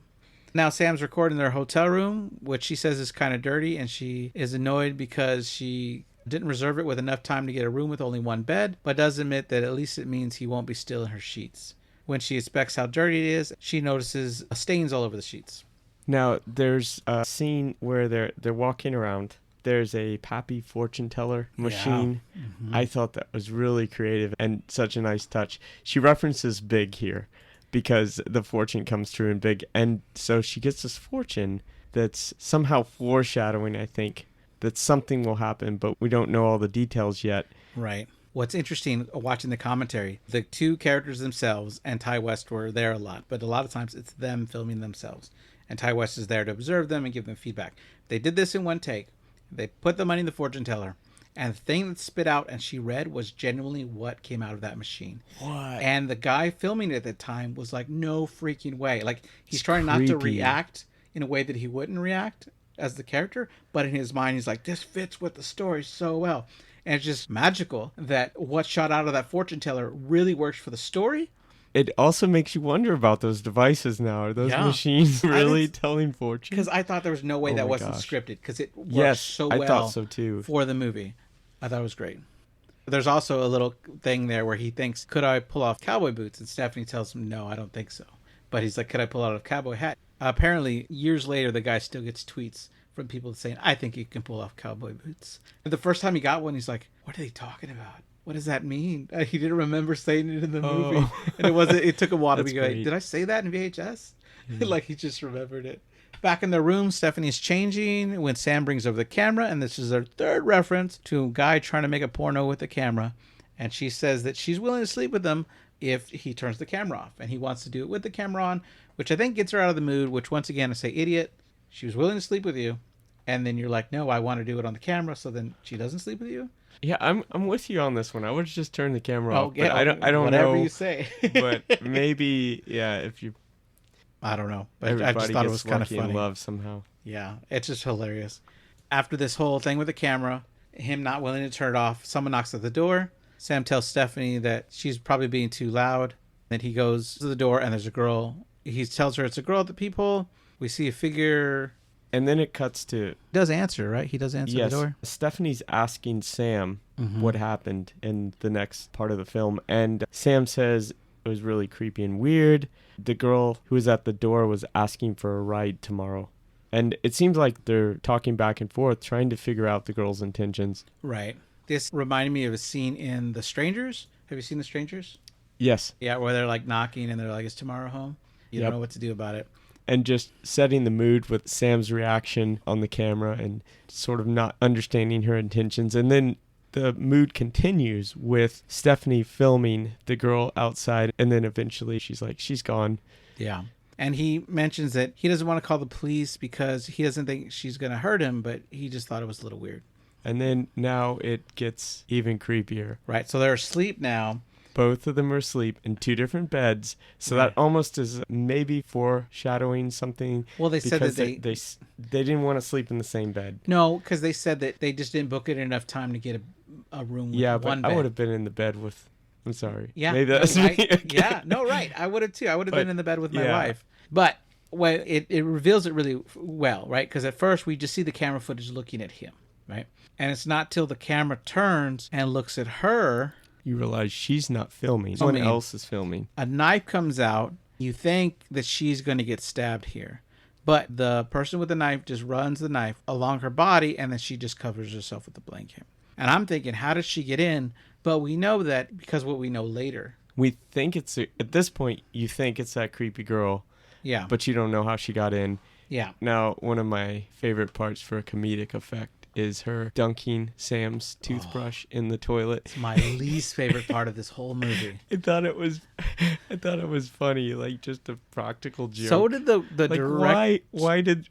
Now Sam's recording their hotel room, which she says is kind of dirty. And she is annoyed because she didn't reserve it with enough time to get a room with only one bed. But does admit that at least it means he won't be still in her sheets. When she inspects how dirty it is, she notices stains all over the sheets. Now, there's a scene where they're walking around. There's a Pappy fortune teller machine. Yeah. Mm-hmm. I thought that was really creative and such a nice touch. She references Big here because the fortune comes true in Big. And so she gets this fortune that's somehow foreshadowing, I think, that something will happen, but we don't know all the details yet. Right. What's interesting, watching the commentary, the two characters themselves and Ty West were there a lot, but a lot of times it's them filming themselves. And Ty West is there to observe them and give them feedback. They did this in one take. They put the money in the fortune teller. And the thing that spit out and she read was genuinely what came out of that machine. What? And the guy filming it at the time was like, no freaking way. Like, he's trying not to react in a way that he wouldn't react as the character. But in his mind, he's like, this fits with the story so well. And it's just magical that what shot out of that fortune teller really works for the story. It also makes you wonder about those devices now. Are those machines really telling fortunes? Because I thought there was no way that wasn't scripted. Because it works so well I thought so too. For the movie. I thought it was great. There's also a little thing there where he thinks, could I pull off cowboy boots? And Stephanie tells him, no, I don't think so. But he's like, could I pull out a cowboy hat? Apparently, years later, the guy still gets tweets from people saying, I think you can pull off cowboy boots. And the first time he got one, he's like, what are they talking about? What does that mean? He didn't remember saying it in the movie. And it took a while to be like, did I say that in VHS? Like, he just remembered it. Back in the room, Stephanie's changing when Sam brings over the camera. And this is their third reference to a guy trying to make a porno with the camera. And she says that she's willing to sleep with him if he turns the camera off. And he wants to do it with the camera on, which I think gets her out of the mood, which once again, I say, idiot, she was willing to sleep with you. And then you're like, no, I want to do it on the camera. So then she doesn't sleep with you. Yeah, I'm with you on this one. I would just turn the camera off. Yeah, I don't know. Whatever you say. But maybe, if you... I don't know. But I just thought it was kind of funny. And love somehow. Yeah, it's just hilarious. After this whole thing with the camera, him not willing to turn it off, someone knocks at the door. Sam tells Stephanie that she's probably being too loud. Then he goes to the door and there's a girl. He tells her it's a girl at the peephole. We see a figure... And then it cuts to... He does answer, right? He does answer the door? Stephanie's asking Sam what happened in the next part of the film. And Sam says it was really creepy and weird. The girl who was at the door was asking for a ride tomorrow. And it seems like they're talking back and forth, trying to figure out the girl's intentions. Right. This reminded me of a scene in The Strangers. Have you seen The Strangers? Yes. Yeah, where they're like knocking and they're like, is tomorrow home? You don't know what to do about it. And just setting the mood with Sam's reaction on the camera and sort of not understanding her intentions. And then the mood continues with Stephanie filming the girl outside. And then eventually she's like, she's gone. Yeah. And he mentions that he doesn't want to call the police because he doesn't think she's going to hurt him, but he just thought it was a little weird. And then now it gets even creepier. Right. So they're asleep now. Both of them are asleep in two different beds. So that almost is maybe foreshadowing something. Well, they said that they didn't want to sleep in the same bed. No, because they said that they just didn't book it enough time to get a room with one bed. I would have been in the bed with... I'm sorry. Yeah. Maybe that's me. Okay. Yeah. No, right. I would have too. I would have been in the bed with my wife. But Well, it reveals it really well, right? Because at first we just see the camera footage looking at him, right? And it's not till the camera turns and looks at her. You realize she's not filming. Someone else is filming. A knife comes out. You think that she's going to get stabbed here. But the person with the knife just runs the knife along her body, and then she just covers herself with the blanket. And I'm thinking, how did she get in? But we know that because what we know later. We think it's, at this point, you think it's that creepy girl. Yeah. But you don't know how she got in. Yeah. Now, one of my favorite parts for a comedic effect is her dunking Sam's toothbrush in the toilet. It's my least favorite part of this whole movie. I thought it was funny, like just a practical joke. So did the like, direct. why did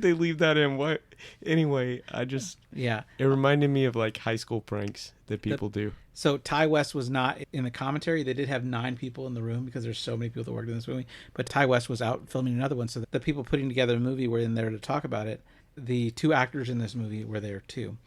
they leave that in? Why? Anyway, it reminded me of like high school pranks that people do. So Ty West was not in the commentary. They did have 9 people in the room because there's so many people that worked in this movie. But Ty West was out filming another one, so the people putting together the movie were in there to talk about it. The 2 actors in this movie were there too.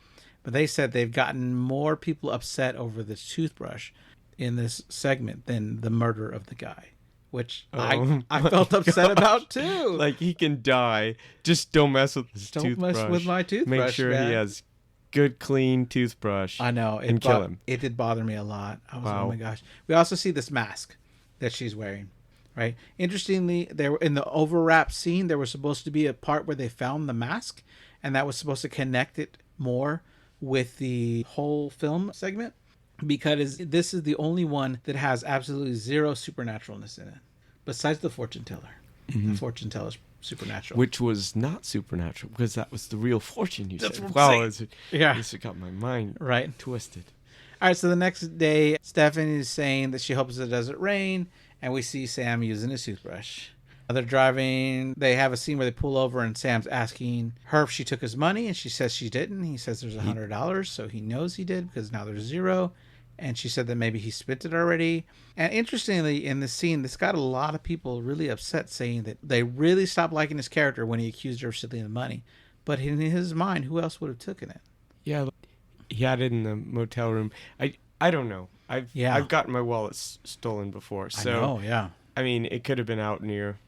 But they said they've gotten more people upset over this toothbrush in this segment than the murder of the guy, which I felt upset about too. Like, he can die. Just don't mess with his toothbrush. Don't mess with my toothbrush. Make sure he has good, clean toothbrush. I know. And kill him. It did bother me a lot. I was, oh my gosh. We also see this mask that she's wearing. Right. Interestingly, there in the overwrap scene, there was supposed to be a part where they found the mask, and that was supposed to connect it more with the whole film segment, because this is the only one that has absolutely zero supernaturalness in it, besides the fortune teller. Mm-hmm. The fortune teller's supernatural, which was not supernatural because that was the real fortune. You That's said, "Wow, this got my mind right twisted." All right. So the next day, Stephanie is saying that she hopes it doesn't rain. And we see Sam using his toothbrush. They're driving. They have a scene where they pull over and Sam's asking her if she took his money. And she says she didn't. He says there's $100. So he knows he did because now there's 0. And she said that maybe he spent it already. And interestingly, in this scene, this got a lot of people really upset, saying that they really stopped liking his character when he accused her of stealing the money. But in his mind, who else would have taken it? Yeah, he had it in the motel room. I don't know. I've gotten my wallet stolen before, so I know, yeah. I mean, it could have been out near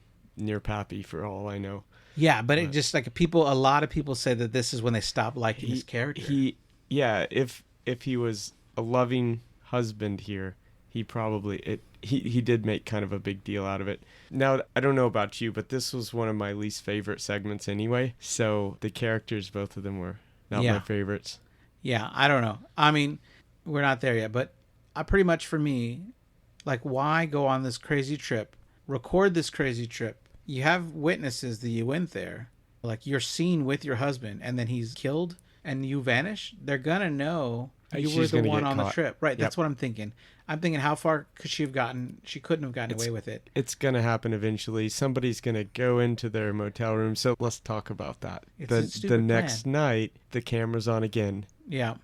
Pappy for all I know. Yeah, but it just like a lot of people say that this is when they stopped liking his character. If he was a loving husband here, he probably he did make kind of a big deal out of it. Now, I don't know about you, but this was one of my least favorite segments anyway. So the characters, both of them, were not my favorites. Yeah, I don't know. I mean, we're not there yet, but pretty much for me, like, why go on this crazy trip, record this crazy trip? You have witnesses that you went there, like you're seen with your husband, and then he's killed and you vanish. They're gonna know you were the one on the trip, right? That's what I'm thinking. I'm thinking, how far could she have gotten? She couldn't have gotten away with it. It's gonna happen eventually. Somebody's gonna go into their motel room. So let's talk about that. The next night, the camera's on again. Yeah.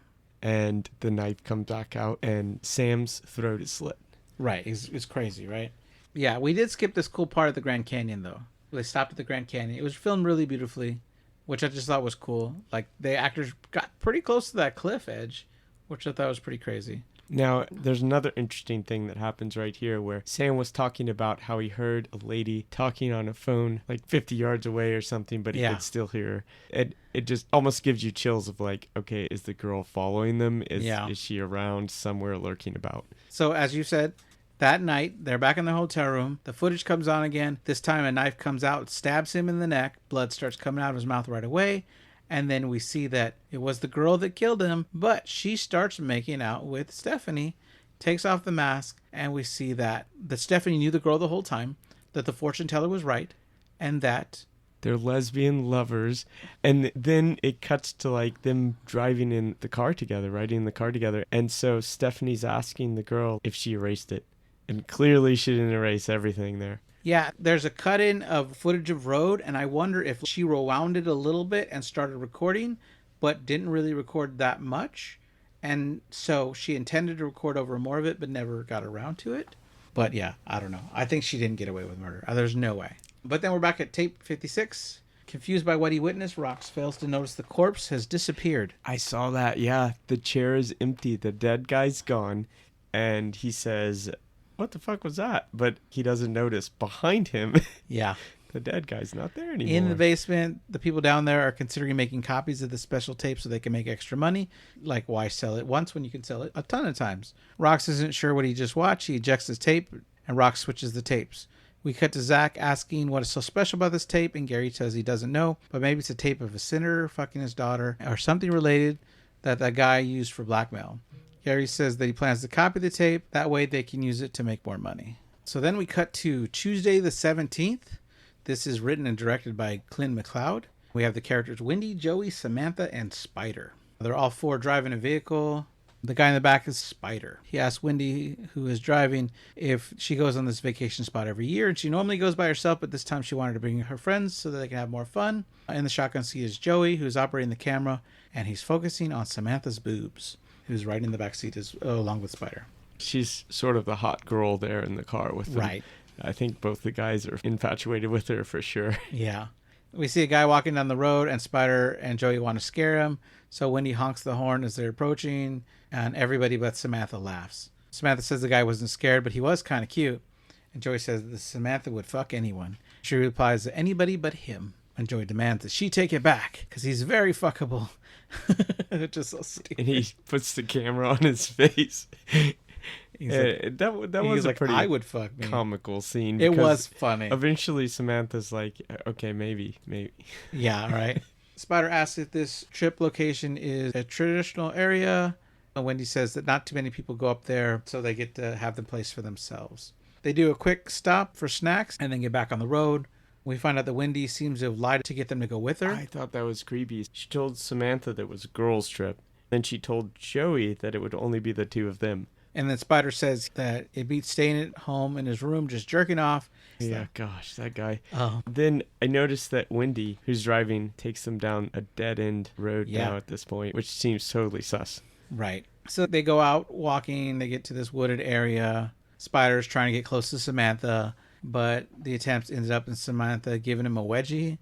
And the knife comes back out, and Sam's throat is slit. Right. It's crazy, right? Yeah, we did skip this cool part of the Grand Canyon, though. They stopped at the Grand Canyon. It was filmed really beautifully, which I just thought was cool. Like, the actors got pretty close to that cliff edge, which I thought was pretty crazy. Now, there's another interesting thing that happens right here where Sam was talking about how he heard a lady talking on a phone like 50 yards away or something, but he could still hear her. It just almost gives you chills of like, okay, is the girl following them? Is she around somewhere lurking about? So as you said, that night, they're back in the hotel room. The footage comes on again. This time a knife comes out, stabs him in the neck. Blood starts coming out of his mouth right away. And then we see that it was the girl that killed him, but she starts making out with Stephanie, takes off the mask, and we see that Stephanie knew the girl the whole time, that the fortune teller was right, and that they're lesbian lovers. And then it cuts to like them driving in the car together, riding in the car together. And so Stephanie's asking the girl if she erased it. And clearly she didn't erase everything there. Yeah, there's a cut-in of footage of road, and I wonder if she rewound it a little bit and started recording, but didn't really record that much. And so she intended to record over more of it, but never got around to it. But yeah, I don't know. I think she didn't get away with murder. There's no way. But then we're back at tape 56. Confused by what he witnessed, Rox fails to notice the corpse has disappeared. I saw that, yeah. The chair is empty. The dead guy's gone. And he says, what the fuck was that? But he doesn't notice behind him. Yeah. The dead guy's not there anymore. In the basement, the people down there are considering making copies of the special tape so they can make extra money. Like, why sell it once when you can sell it a ton of times? Rox isn't sure what he just watched. He ejects his tape, and Rox switches the tapes. We cut to Zach asking what is so special about this tape, and Gary says he doesn't know, but maybe it's a tape of a senator fucking his daughter, or something related that guy used for blackmail. Gary says that he plans to copy the tape. That way they can use it to make more money. So then we cut to Tuesday the 17th. This is written and directed by Clint McLeod. We have the characters Wendy, Joey, Samantha, and Spider. They're all four driving a vehicle. The guy in the back is Spider. He asks Wendy, who is driving, if she goes on this vacation spot every year. And she normally goes by herself, but this time she wanted to bring her friends so that they can have more fun. In the shotgun seat is Joey, who's operating the camera, and he's focusing on Samantha's boobs, who's riding in the back seat along with Spider. She's sort of the hot girl there in the car with them. Right. I think both the guys are infatuated with her for sure. Yeah. We see a guy walking down the road, and Spider and Joey want to scare him. So Wendy honks the horn as they're approaching, and everybody but Samantha laughs. Samantha says the guy wasn't scared, but he was kind of cute. And Joey says that Samantha would fuck anyone. She replies that anybody but him. And Joey demands that she take it back, because he's very fuckable. Just so stupid. And he puts the camera on his face. That was a pretty I would fuck me. comical scene. It was funny. Eventually, Samantha's like, okay, maybe. Yeah, right. Spider asks if this trip location is a traditional area. Wendy says that not too many people go up there, so they get to have the place for themselves. They do a quick stop for snacks and then get back on the road. We find out that Wendy seems to have lied to get them to go with her. I thought that was creepy. She told Samantha that it was a girls' trip. Then she told Joey that it would only be the two of them. And then Spider says that it beats staying at home in his room just jerking off. Yeah, gosh, that guy. Oh. Then I noticed that Wendy, who's driving, takes them down a dead-end road now at this point, which seems totally sus. Right. So they go out walking. They get to this wooded area. Spider's trying to get close to Samantha, but the attempt ended up in Samantha giving him a wedgie.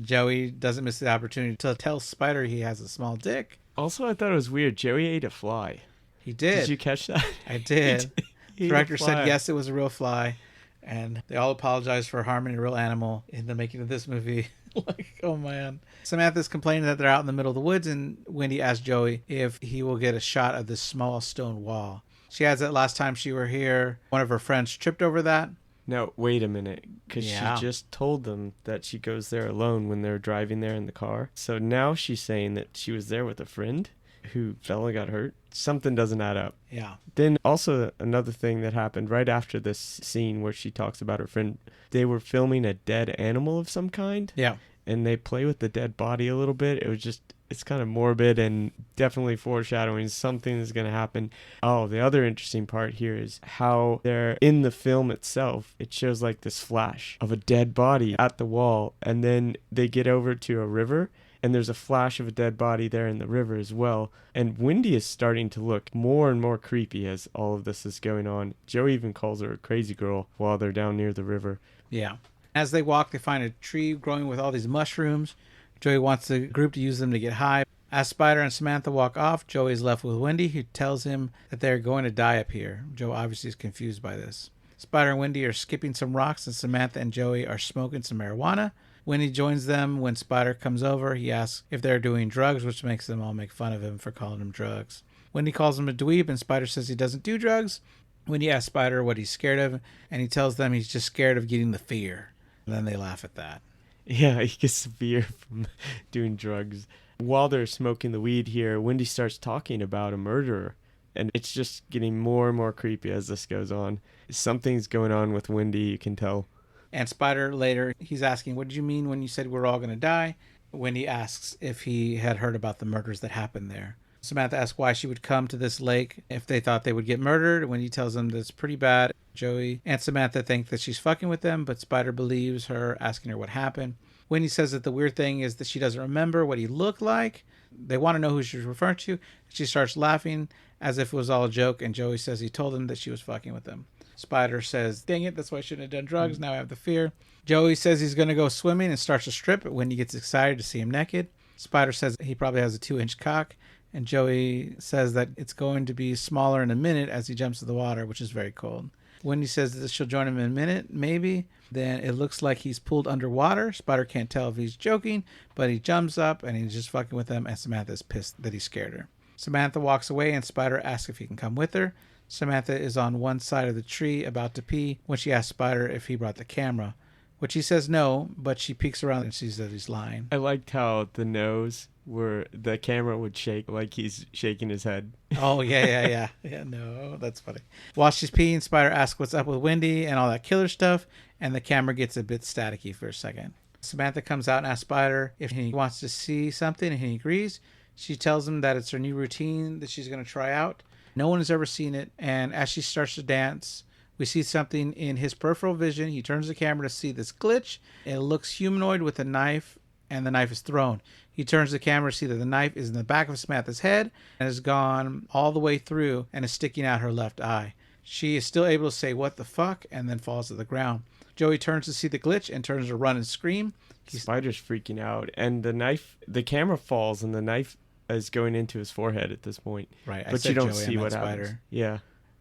Joey doesn't miss the opportunity to tell Spider he has a small dick. Also, I thought it was weird. Joey ate a fly. He did. Did you catch that? I did. The director said yes, it was a real fly, and they all apologized for harming a real animal in the making of this movie. Like, oh man. Samantha's complaining that they're out in the middle of the woods, and Wendy asks Joey if he will get a shot of this small stone wall. She adds that last time she were here, one of her friends tripped over that. Now, wait a minute, because she just told them that she goes there alone when they're driving there in the car. So now she's saying that she was there with a friend who fell and got hurt. Something doesn't add up. Yeah. Then also another thing that happened right after this scene where she talks about her friend, they were filming a dead animal of some kind. Yeah. And they play with the dead body a little bit. It was just, it's kind of morbid and definitely foreshadowing something is going to happen. Oh, the other interesting part here is how they're in the film itself. It shows like this flash of a dead body at the wall. And then they get over to a river and there's a flash of a dead body there in the river as well. And Wendy is starting to look more and more creepy as all of this is going on. Joe even calls her a crazy girl while they're down near the river. Yeah. As they walk, they find a tree growing with all these mushrooms. Joey wants the group to use them to get high. As Spider and Samantha walk off, Joey's left with Wendy, who tells him that they're going to die up here. Joe obviously is confused by this. Spider and Wendy are skipping some rocks, and Samantha and Joey are smoking some marijuana. Wendy joins them when Spider comes over. He asks if they're doing drugs, which makes them all make fun of him for calling them drugs. Wendy calls him a dweeb, and Spider says he doesn't do drugs. Wendy asks Spider what he's scared of, and he tells them he's just scared of getting the fear. And then they laugh at that. Yeah, he gets fear from doing drugs. While they're smoking the weed here, Wendy starts talking about a murderer. And it's just getting more and more creepy as this goes on. Something's going on with Wendy, you can tell. And Spider later, he's asking, what did you mean when you said we're all going to die? Wendy asks if he had heard about the murders that happened there. Samantha asks why she would come to this lake if they thought they would get murdered. Wendy tells them that it's pretty bad. Joey and Samantha think that she's fucking with them, but Spider believes her, asking her what happened. Wendy says that the weird thing is that she doesn't remember what he looked like. They want to know who she's referring to. She starts laughing as if it was all a joke, and Joey says he told them that she was fucking with them. Spider says, dang it, that's why I shouldn't have done drugs. Now I have the fear. Joey says he's going to go swimming and starts to strip. Wendy gets excited to see him naked. Spider says he probably has a 2-inch cock. And Joey says that it's going to be smaller in a minute as he jumps to the water, which is very cold. Wendy says that she'll join him in a minute, maybe. Then it looks like he's pulled underwater. Spider can't tell if he's joking, but he jumps up and he's just fucking with them, and Samantha's pissed that he scared her. Samantha walks away and Spider asks if he can come with her. Samantha is on one side of the tree about to pee when she asks Spider if he brought the camera, which he says no, but she peeks around and sees that he's lying. I liked how the nose where the camera would shake like he's shaking his head. Oh, yeah. Yeah, no, that's funny. While she's peeing, Spider asks what's up with Wendy and all that killer stuff, and the camera gets a bit staticky for a second. Samantha comes out and asks Spider if he wants to see something, and he agrees. She tells him that it's her new routine that she's going to try out. No one has ever seen it, and as she starts to dance, we see something in his peripheral vision. He turns the camera to see this glitch. It looks humanoid with a knife, and the knife is thrown. He turns the camera to see that the knife is in the back of Samantha's head and has gone all the way through and is sticking out her left eye. She is still able to say, "What the fuck?" and then falls to the ground. Joey turns to see the glitch and turns to run and scream. Spider's freaking out, and the camera falls, and the knife is going into his forehead at this point. Right, but you don't see what happens. Spider. Yeah.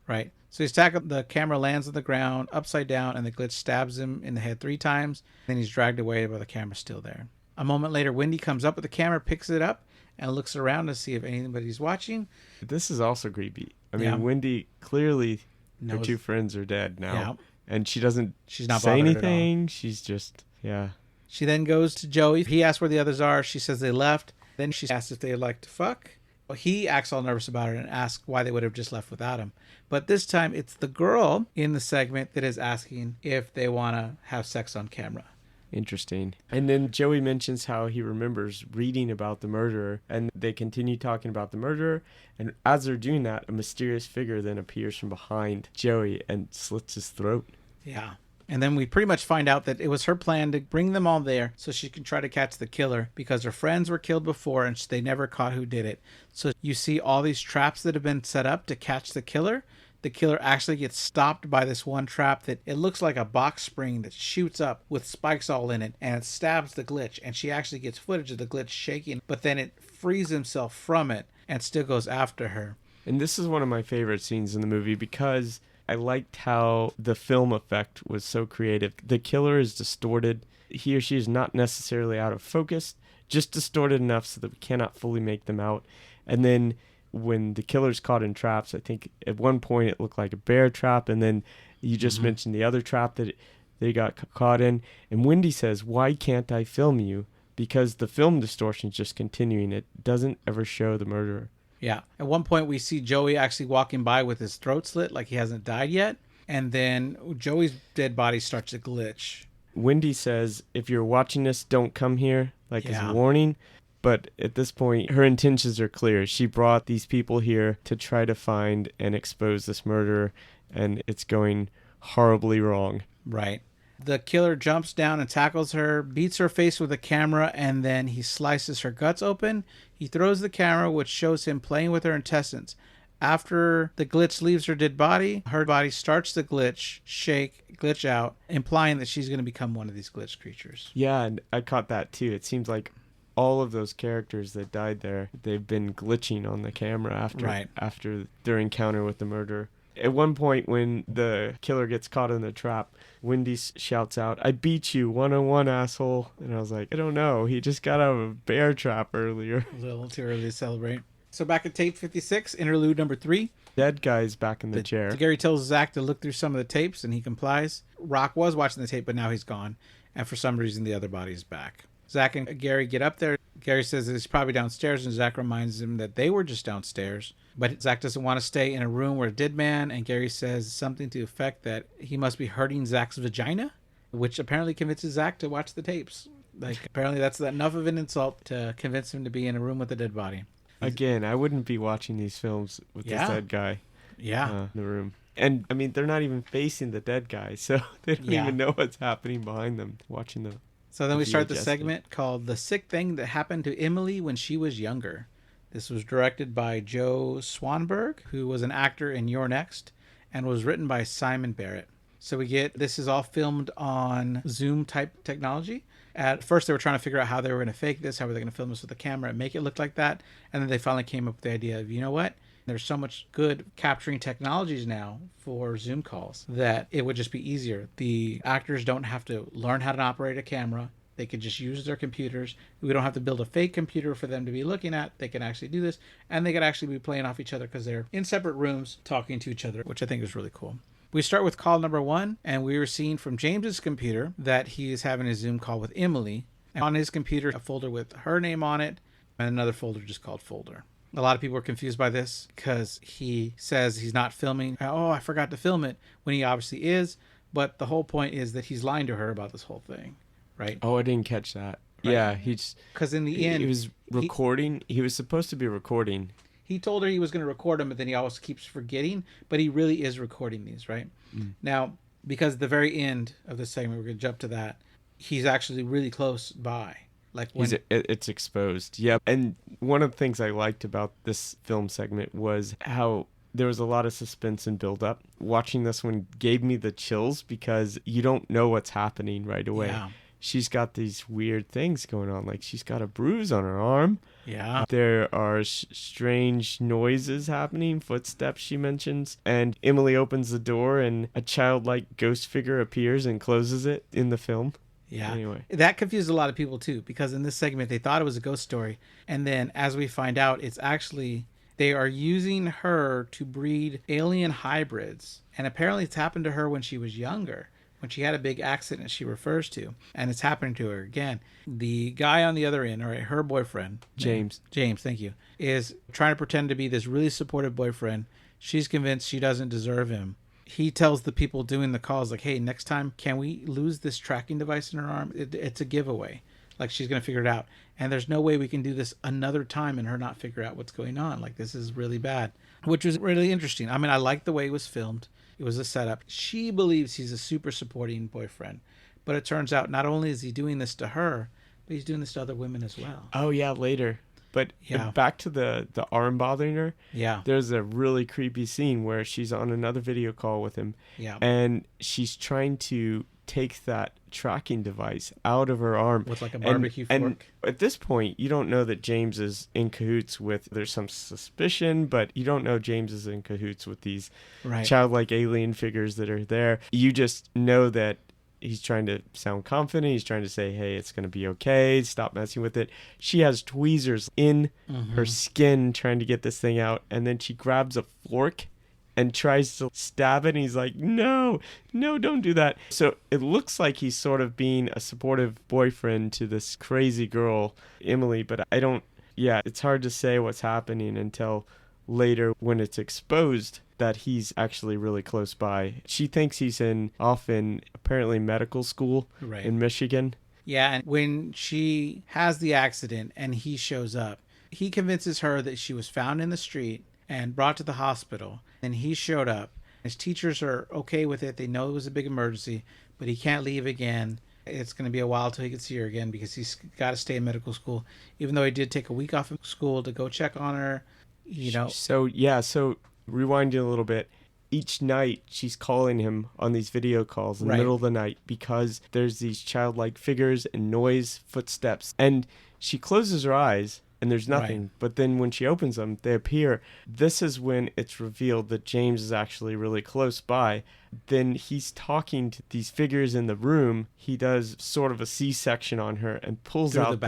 Right. So he's tackled, the camera lands on the ground upside down, and the glitch stabs him in the head 3 times. Then he's dragged away, but the camera's still there. A moment later, Wendy comes up with the camera, picks it up, and looks around to see if anybody's watching. This is also creepy. I mean, Wendy clearly, her 2 friends are dead now, and she's not say anything. She's just, She then goes to Joey. He asks where the others are. She says they left. Then she asks if they'd like to fuck. Well, he acts all nervous about it and asks why they would have just left without him. But this time, it's the girl in the segment that is asking if they want to have sex on camera. Interesting. And then Joey mentions how he remembers reading about the murderer, and they continue talking about the murderer. And as they're doing that, a mysterious figure then appears from behind Joey and slits his throat. Yeah. And then we pretty much find out that it was her plan to bring them all there so she can try to catch the killer, because her friends were killed before and they never caught who did it. So you see all these traps that have been set up to catch the killer. The killer actually gets stopped by this one trap that it looks like a box spring that shoots up with spikes all in it, and it stabs the glitch, and she actually gets footage of the glitch shaking, but then it frees himself from it and still goes after her. And this is one of my favorite scenes in the movie because I liked how the film effect was so creative. The killer is distorted. He or she is not necessarily out of focus, just distorted enough so that we cannot fully make them out. And then when the killer's caught in traps, I think at one point it looked like a bear trap, and then you just mentioned the other trap that they got caught in. And Wendy says, "Why can't I film you?" Because the film distortion is just continuing. It doesn't ever show the murderer. Yeah. At one point, we see Joey actually walking by with his throat slit like he hasn't died yet. And then Joey's dead body starts to glitch. Wendy says, "If you're watching this, don't come here," like as a warning. But at this point, her intentions are clear. She brought these people here to try to find and expose this murderer, and it's going horribly wrong. Right. The killer jumps down and tackles her, beats her face with a camera, and then he slices her guts open. He throws the camera, which shows him playing with her intestines. After the glitch leaves her dead body, her body starts to glitch out, implying that she's going to become one of these glitch creatures. Yeah, and I caught that too. It seems like all of those characters that died there, they've been glitching on the camera after their encounter with the murderer. At one point, when the killer gets caught in the trap, Wendy shouts out, "I beat you 101, asshole." And I was like, I don't know. He just got out of a bear trap earlier. A little too early to celebrate. So back at tape 56, interlude number 3. Dead guy's back in the chair. Gary tells Zach to look through some of the tapes, and he complies. Rock was watching the tape, but now he's gone. And for some reason, the other body is back. Zach and Gary get up there. Gary says that he's probably downstairs, and Zach reminds him that they were just downstairs. But Zach doesn't want to stay in a room where a dead man, and Gary says something to the effect that he must be hurting Zach's vagina, which apparently convinces Zach to watch the tapes. Like, apparently that's enough of an insult to convince him to be in a room with a dead body. Again, I wouldn't be watching these films with this dead guy in the room. And, I mean, they're not even facing the dead guy, so they don't even know what's happening behind them watching them. So then we start the segment called The Sick Thing That Happened to Emily When She Was Younger. This was directed by Joe Swanberg, who was an actor in You're Next, and was written by Simon Barrett. So this is all filmed on Zoom type technology. At first they were trying to figure out how they were going to fake this, how were they going to film this with a camera and make it look like that. And then they finally came up with the idea of, you know what? There's so much good capturing technologies now for Zoom calls that it would just be easier. The actors don't have to learn how to operate a camera. They could just use their computers. We don't have to build a fake computer for them to be looking at. They can actually do this, and they could actually be playing off each other because they're in separate rooms talking to each other, which I think is really cool. We start with call number 1, and we were seeing from James's computer that he is having a Zoom call with Emily. And on his computer, a folder with her name on it, and another folder just called folder. A lot of people are confused by this because he says he's not filming. Oh, I forgot to film it, when he obviously is. But the whole point is that he's lying to her about this whole thing, right? Oh, I didn't catch that. Right. Yeah, because in the end, he was recording. He was supposed to be recording. He told her he was going to record them, but then he always keeps forgetting. But he really is recording these, right? Now, because at the very end of this segment, we're going to jump to that. He's actually really close by. Like when it's exposed. Yeah. And one of the things I liked about this film segment was how there was a lot of suspense and build up. Watching this one gave me the chills because you don't know what's happening right away. Yeah. She's got these weird things going on. Like she's got a bruise on her arm. Yeah. There are strange noises happening, footsteps she mentions. And Emily opens the door and a childlike ghost figure appears and closes it in the film. Yeah. Anyway. That confused a lot of people too, because in this segment they thought it was a ghost story. And then as we find out, it's actually they are using her to breed alien hybrids. And apparently it's happened to her when she was younger, when she had a big accident she refers to. And it's happening to her again. The guy on the other end, or her boyfriend, James, thank you, is trying to pretend to be this really supportive boyfriend. She's convinced she doesn't deserve him. He tells the people doing the calls, like, hey, next time, can we lose this tracking device in her arm? It's a giveaway. Like, she's going to figure it out. And there's no way we can do this another time and her not figure out what's going on. Like, this is really bad, which was really interesting. I mean, I like the way it was filmed. It was a setup. She believes he's a super supporting boyfriend. But it turns out not only is he doing this to her, but he's doing this to other women as well. Oh, yeah, later. But back to the arm bothering her. Yeah. There's a really creepy scene where she's on another video call with him. Yeah. And she's trying to take that tracking device out of her arm. With like a barbecue fork. And at this point, you don't know that James is in cahoots with, there's some suspicion, but you don't know James is in cahoots with these childlike alien figures that are there. You just know that he's trying to sound confident. He's trying to say, hey, it's going to be okay. Stop messing with it. She has tweezers in her skin trying to get this thing out. And then she grabs a fork and tries to stab it. And he's like, no, don't do that. So it looks like he's sort of being a supportive boyfriend to this crazy girl, Emily. But it's hard to say what's happening until later when it's exposed that he's actually really close by. She thinks he's off in apparently medical school in Michigan. Yeah, and when she has the accident and he shows up, he convinces her that she was found in the street and brought to the hospital. And he showed up. His teachers are okay with it. They know it was a big emergency, but he can't leave again. It's going to be a while till he can see her again because he's got to stay in medical school, even though he did take a week off of school to go check on her. So rewinding a little bit, each night she's calling him on these video calls in the middle of the night because there's these childlike figures and noise, footsteps, and she closes her eyes and there's nothing. But then when she opens them, they appear. This is when it's revealed that James is actually really close by. Then he's talking to these figures in the room. He does sort of a C-section on her and pulls out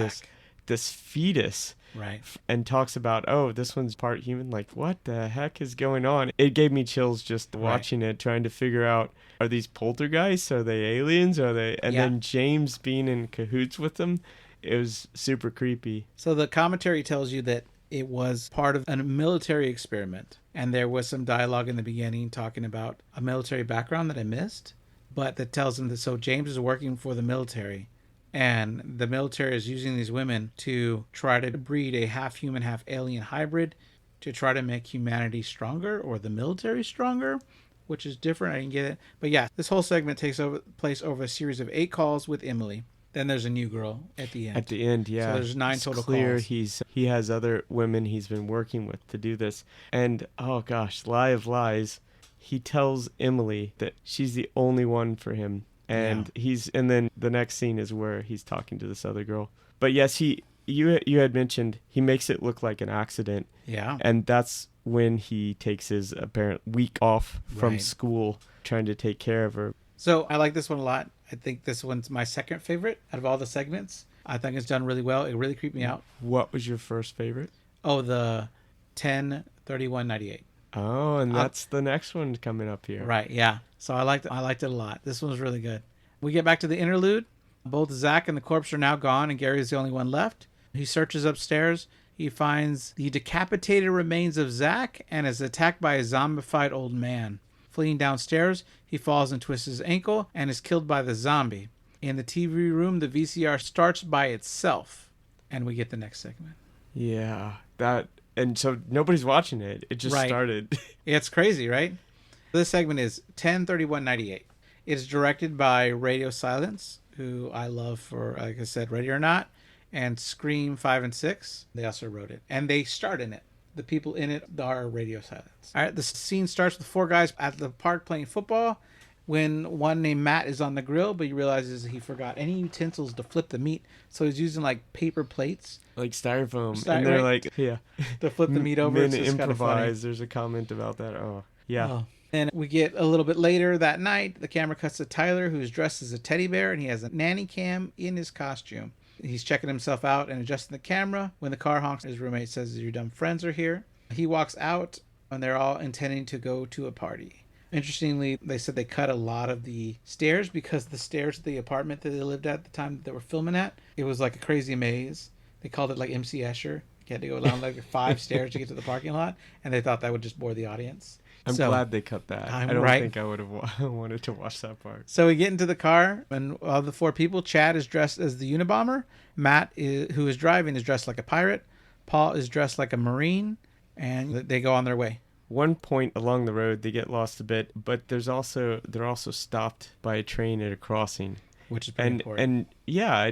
this fetus. Right. And talks about, oh, this one's part human. Like, what the heck is going on? It gave me chills just watching it, trying to figure out, are these poltergeists? Are they aliens? Are they? And then James being in cahoots with them, it was super creepy. So the commentary tells you that it was part of a military experiment. And there was some dialogue in the beginning talking about a military background that I missed. But that tells him that so James is working for the military. And the military is using these women to try to breed a half human, half alien hybrid to try to make humanity stronger or the military stronger, which is different. I didn't get it. But yeah, this whole segment takes place over a series of 8 calls with Emily. Then there's a new girl at the end. At the end, yeah. So there's 9 total it's clear calls. He has other women he's been working with to do this. And, oh gosh, lie of lies. He tells Emily that she's the only one for him. And then the next scene is where he's talking to this other girl. But yes, you had mentioned he makes it look like an accident. Yeah. And that's when he takes his apparent week off from Right. school trying to take care of her. So I like this one a lot. I think this one's my second favorite out of all the segments. I think it's done really well. It really creeped me out. What was your first favorite? Oh, the 10/31/98. Oh, and that's the next one coming up here. Right, yeah. So I liked it a lot. This one was really good. We get back to the interlude. Both Zach and the corpse are now gone, and Gary's the only one left. He searches upstairs. He finds the decapitated remains of Zach and is attacked by a zombified old man. Fleeing downstairs, he falls and twists his ankle and is killed by the zombie. In the TV room, the VCR starts by itself, and we get the next segment. Yeah, and so nobody's watching it. It just started. It's crazy, right? This segment is 10/31/98. It's directed by Radio Silence, who I love for, like I said, Ready or Not, and Scream 5 and 6. They also wrote it, and they starred in it. The people in it are Radio Silence. All right, the scene starts with 4 guys at the park playing football when one named Matt is on the grill, but he realizes he forgot any utensils to flip the meat, so he's using like paper plates. Like styrofoam. And they're like, yeah. To flip the meat over. Men improvise. There's a comment about that. Oh, yeah. Oh. And we get a little bit later that night, the camera cuts to Tyler, who's dressed as a teddy bear, and he has a nanny cam in his costume. He's checking himself out and adjusting the camera. When the car honks, his roommate says, your dumb friends are here. He walks out, and they're all intending to go to a party. Interestingly, they said they cut a lot of the stairs because the stairs to the apartment that they lived at the time that they were filming at, it was like a crazy maze. They called it like MC Escher. You had to go down like 5 stairs to get to the parking lot, and they thought that would just bore the audience. I'm glad they cut that. I don't think I would have wanted to watch that part. So we get into the car, and of the 4 people, Chad is dressed as the Unabomber. Matt, who is driving, is dressed like a pirate. Paul is dressed like a Marine, and they go on their way. One point along the road, they get lost a bit, but they're also stopped by a train at a crossing, which is pretty important. And yeah,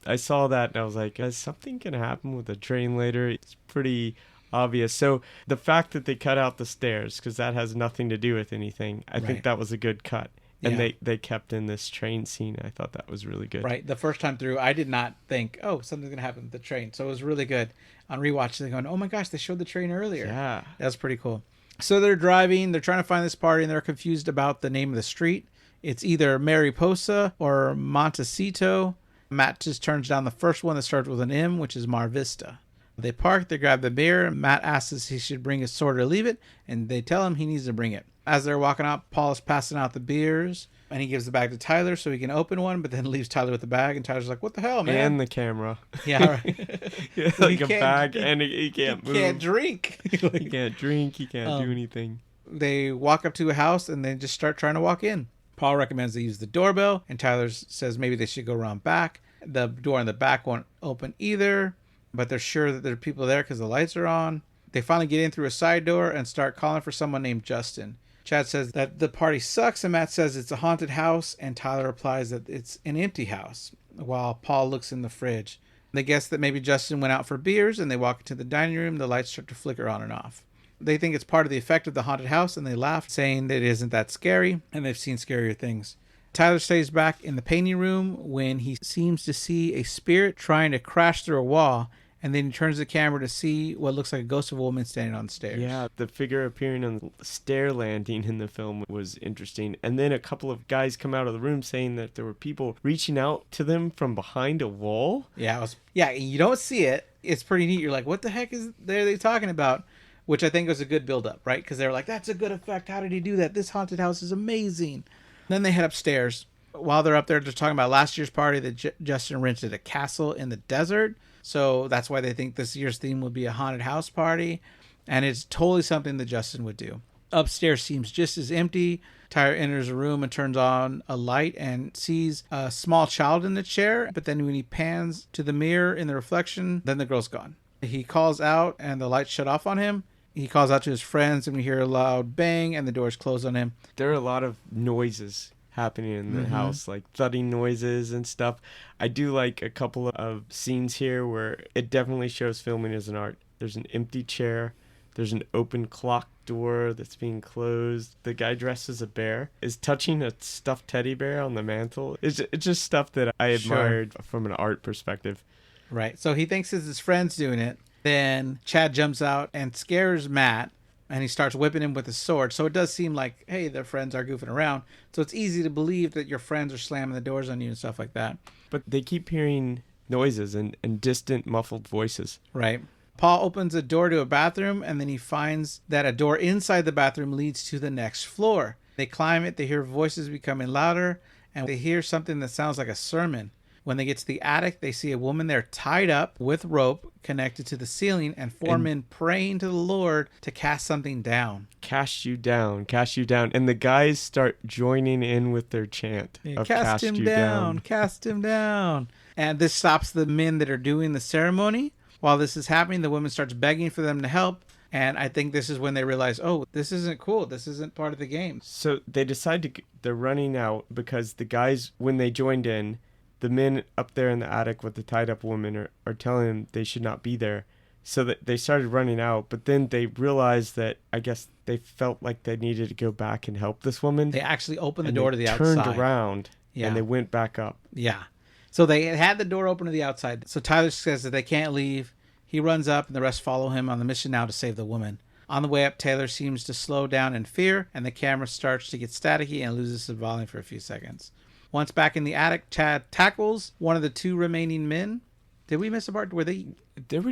I saw that, and I was like, is something going to happen with the train later? It's pretty obvious. So the fact that they cut out the stairs, because that has nothing to do with anything, I think that was a good cut. And they kept in this train scene. I thought that was really good. Right. The first time through, I did not think, oh, something's going to happen with the train. So it was really good. On rewatch, they're going, oh my gosh, they showed the train earlier. Yeah. That's pretty cool. So they're driving. They're trying to find this party, and they're confused about the name of the street. It's either Mariposa or Montecito. Matt just turns down the first one that starts with an M, which is Mar Vista. They park, they grab the beer. Matt asks if he should bring his sword or leave it, and they tell him he needs to bring it. As they're walking out, Paul is passing out the beers, and he gives the bag to Tyler so he can open one, but then leaves Tyler with the bag, and Tyler's like, what the hell, man? And the camera. Yeah, right. Yeah, like a bag, and he can't move. He can't drink. He can't drink, he can't do anything. They walk up to a house, and they just start trying to walk in. Paul recommends they use the doorbell, and Tyler says maybe they should go around back. The door in the back won't open either, but they're sure that there are people there because the lights are on. They finally get in through a side door and start calling for someone named Justin. Chad says that the party sucks, and Matt says it's a haunted house, and Tyler replies that it's an empty house, while Paul looks in the fridge. They guess that maybe Justin went out for beers, and they walk into the dining room. The lights start to flicker on and off. They think it's part of the effect of the haunted house, and they laugh, saying that it isn't that scary, and they've seen scarier things. Tyler stays back in the painting room when he seems to see a spirit trying to crash through a wall, and then he turns the camera to see what looks like a ghost of a woman standing on the stairs. Yeah, the figure appearing on the stair landing in the film was interesting. And then a couple of guys come out of the room saying that there were people reaching out to them from behind a wall. Yeah, you don't see it. It's pretty neat. You're like, what the heck are they talking about? Which I think was a good build-up, right? Because they were like, that's a good effect. How did he do that? This haunted house is amazing. Then they head upstairs. While they're up there, they're talking about last year's party that Justin rented a castle in the desert. So that's why they think this year's theme would be a haunted house party. And it's totally something that Justin would do. Upstairs seems just as empty. Tyler enters a room and turns on a light and sees a small child in the chair. But then when he pans to the mirror in the reflection, then the girl's gone. He calls out and the lights shut off on him. He calls out to his friends and we hear a loud bang and the doors close on him. There are a lot of noises happening in the house, like thudding noises and stuff. I do like a couple of scenes here where it definitely shows filming as an art. There's an empty chair. There's an open clock door that's being closed. The guy dressed as a bear is touching a stuffed teddy bear on the mantle. It's just stuff that I admired from an art perspective. Right. So he thinks it's his friend's doing it. Then Chad jumps out and scares Matt, and he starts whipping him with his sword. So it does seem like, hey, their friends are goofing around. So it's easy to believe that your friends are slamming the doors on you and stuff like that. But they keep hearing noises and distant, muffled voices. Right. Paul opens a door to a bathroom, and then he finds that a door inside the bathroom leads to the next floor. They climb it, they hear voices becoming louder, and they hear something that sounds like a sermon. When they get to the attic, they see a woman there tied up with rope connected to the ceiling, and four men praying to the Lord to cast something down. Cast you down, cast you down. And the guys start joining in with their chant of Cast him you down, cast him down. And this stops the men that are doing the ceremony. While this is happening, the woman starts begging for them to help. And I think this is when they realize, oh, this isn't cool. This isn't part of the game. So they decide they're running out because the guys, when they joined in, the men up there in the attic with the tied up woman are telling them they should not be there. So that they started running out, but then they realized that I guess they felt like they needed to go back and help this woman. They actually opened the door to the outside. outside. Turned around and they went back up. Yeah. So they had the door open to the outside. So Tyler says that they can't leave. He runs up and the rest follow him on the mission now to save the woman. On the way up, Taylor seems to slow down in fear, and the camera starts to get staticky and loses its volume for a few seconds. Once back in the attic, Chad tackles one of the two remaining men. Did we miss a part where there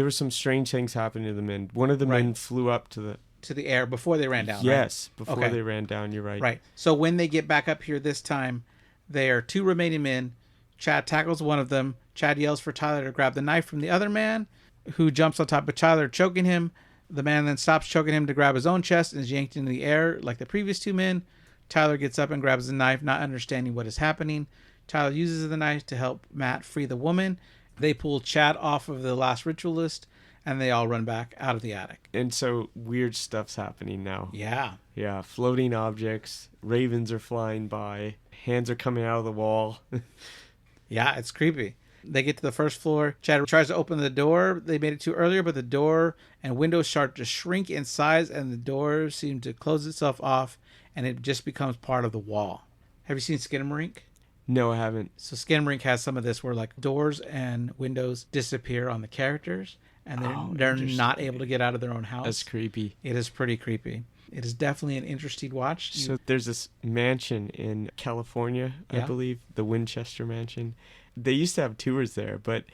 were some strange things happening to the men. One of the men flew up to the air before they ran down. Yes, right? before they ran down, you're right. Right. So when they get back up here this time, there are two remaining men. Chad tackles one of them. Chad yells for Tyler to grab the knife from the other man, who jumps on top of Tyler, choking him. The man then stops choking him to grab his own chest and is yanked into the air like the previous two men. Tyler gets up and grabs the knife, not understanding what is happening. Tyler uses the knife to help Matt free the woman. They pull Chad off of the last ritualist, and they all run back out of the attic. And so weird stuff's happening now. Yeah. Yeah, floating objects, ravens are flying by, hands are coming out of the wall. Yeah, it's creepy. They get to the first floor. Chad tries to open the door. They made it too earlier, but the door and windows start to shrink in size, and the door seems to close itself off, and it just becomes part of the wall. Have you seen Skinamarink? No, I haven't. So Skinamarink has some of this where like doors and windows disappear on the characters, and they're not able to get out of their own house. That's creepy. It is pretty creepy. It is definitely an interesting watch. So there's this mansion in California, I believe, the Winchester Mansion. They used to have tours there, but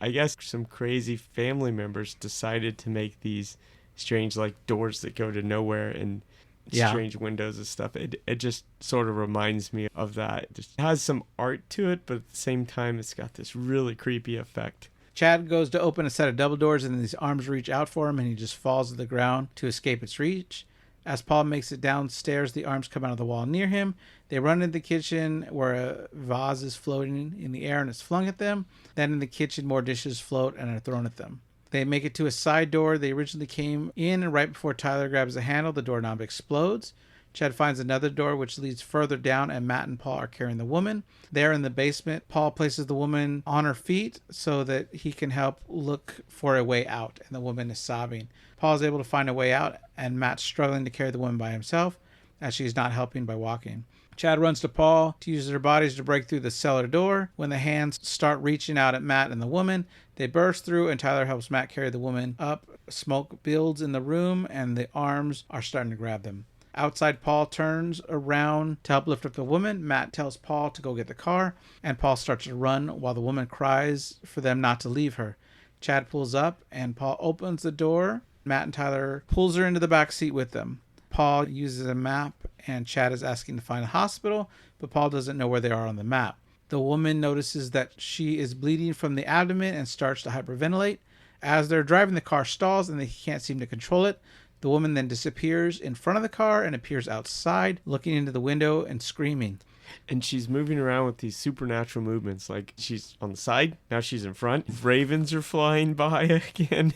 I guess some crazy family members decided to make these strange like doors that go to nowhere and strange windows and stuff. It just sort of reminds me of that. It just has some art to it, but at the same time, it's got this really creepy effect. Chad goes to open a set of double doors, and these arms reach out for him, and he just falls to the ground to escape its reach. As Paul makes it downstairs, the arms come out of the wall near him. They run into the kitchen where a vase is floating in the air and it's flung at them. Then in the kitchen, more dishes float and are thrown at them. They make it to a side door they originally came in, and right before Tyler grabs the handle, the doorknob explodes. Chad finds another door which leads further down, and Matt and Paul are carrying the woman. There in the basement, Paul places the woman on her feet so that he can help look for a way out, and the woman is sobbing. Paul is able to find a way out, and Matt's struggling to carry the woman by himself as she's not helping by walking. Chad runs to Paul to use their bodies to break through the cellar door. When the hands start reaching out at Matt and the woman, they burst through, and Tyler helps Matt carry the woman up. Smoke builds in the room, and the arms are starting to grab them. Outside, Paul turns around to help lift up the woman. Matt tells Paul to go get the car, and Paul starts to run while the woman cries for them not to leave her. Chad pulls up, and Paul opens the door. Matt and Tyler pulls her into the back seat with them. Paul uses a map, and Chad is asking to find a hospital, but Paul doesn't know where they are on the map. The woman notices that she is bleeding from the abdomen and starts to hyperventilate. As they're driving, the car stalls, and they can't seem to control it. The woman then disappears in front of the car and appears outside, looking into the window and screaming. And she's moving around with these supernatural movements. Like she's on the side, now she's in front. Ravens are flying by again.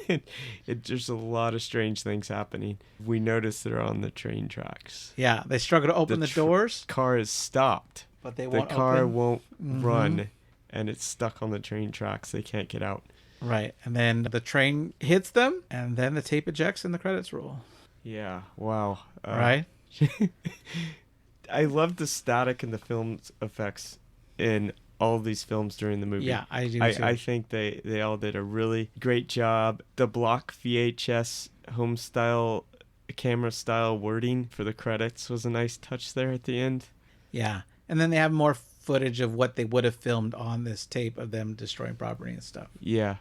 There's a lot of strange things happening. We notice they're on the train tracks. Yeah, they struggle to open the doors. Car is stopped. But they won't The car open. won't run, and it's stuck on the train tracks. They can't get out. Right, and then the train hits them, and then the tape ejects and the credits roll. Yeah, wow. Right? I love the static and the film's effects in all of these films during the movie. Yeah, I do too. I think they all did a really great job. The block VHS home style, camera style wording for the credits was a nice touch there at the end. Yeah. And then they have more footage of what they would have filmed on this tape of them destroying property and stuff. Yeah.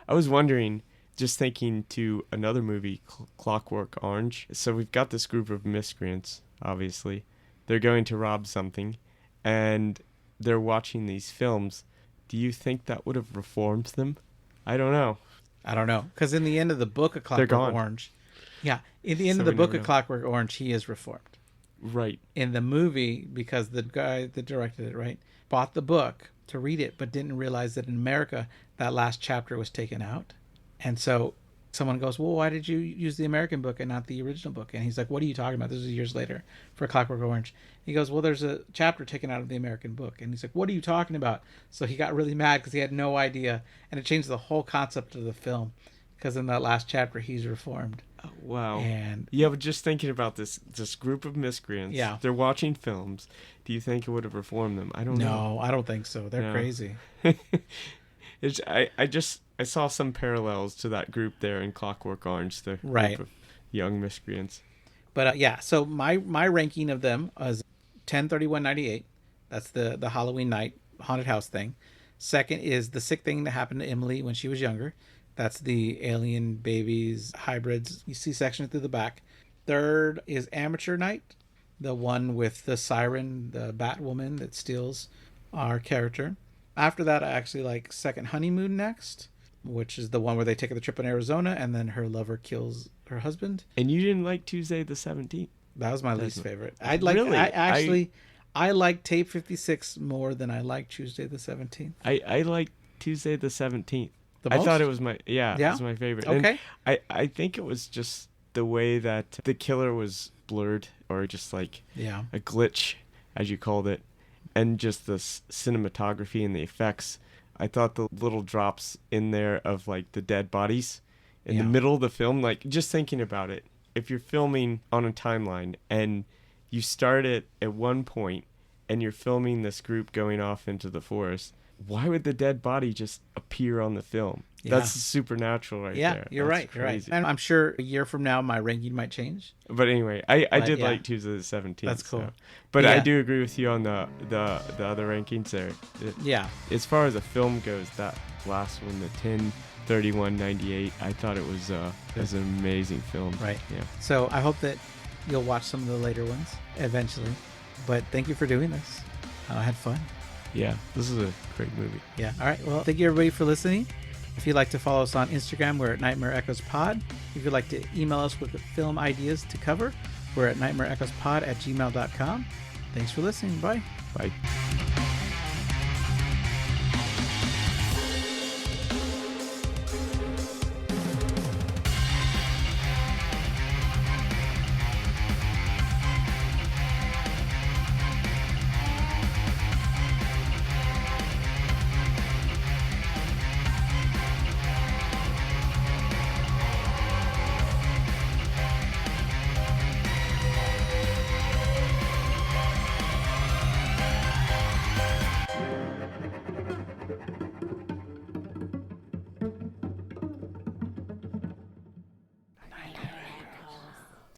I was wondering, just thinking to another movie, Clockwork Orange. So we've got this group of miscreants, obviously. They're going to rob something, and they're watching these films. Do you think that would have reformed them? I don't know. Because in the end of the book of Clockwork Orange... Yeah, in the end of the book of Clockwork Orange, he is reformed. Right. In the movie, because the guy that directed it, right, bought the book to read it, but didn't realize that in America, that last chapter was taken out. And so someone goes, well, why did you use the American book and not the original book? And he's like, what are you talking about? This is years later for Clockwork Orange. He goes, well, there's a chapter taken out of the American book. And he's like, what are you talking about? So he got really mad because he had no idea. And it changed the whole concept of the film, because in that last chapter, he's reformed. Oh, wow. And yeah, but just thinking about this group of miscreants. Yeah. They're watching films. Do you think it would have reformed them? I don't know. No, I don't think so. They're crazy. I saw some parallels to that group there in Clockwork Orange, the group of young miscreants. But so my ranking of them is 10/31/98. That's the Halloween night haunted house thing. Second is The Sick Thing That Happened to Emily When She Was Younger. That's the alien babies, hybrids, C-section through the back. Third is Amateur Night, the one with the siren, the Batwoman that steals our character. After that, I actually like second Honeymoon next, which is the one where they take the trip in Arizona and then her lover kills her husband. And you didn't like Tuesday the 17th? That was my least favorite. I like Tape 56 more than I like Tuesday the 17th. I like Tuesday the 17th. The most? I thought it was it was my favorite. Okay. And I think it was just the way that the killer was blurred, or just like a glitch, as you called it, and just the cinematography and the effects. I thought the little drops in there of like the dead bodies in the middle of the film, like just thinking about it, if you're filming on a timeline and you start it at one point and you're filming this group going off into the forest, why would the dead body just appear on the film? Yeah. That's supernatural there. Yeah, you're right. And I'm sure a year from now, my ranking might change. But anyway, I did like Tuesday the 17th. That's cool. So. But I do agree with you on the other rankings there. As far as the film goes, that last one, the 10/31/98, I thought it was an amazing film. Right. Yeah. So I hope that you'll watch some of the later ones eventually. But thank you for doing this. I had fun. Yeah, this is a great movie. Yeah. All right. Well, thank you everybody for listening. If you'd like to follow us on Instagram, we're at Nightmare Echoes Pod. If you'd like to email us with film ideas to cover, we're at nightmareechoespod@gmail.com. Thanks for listening. Bye. Bye.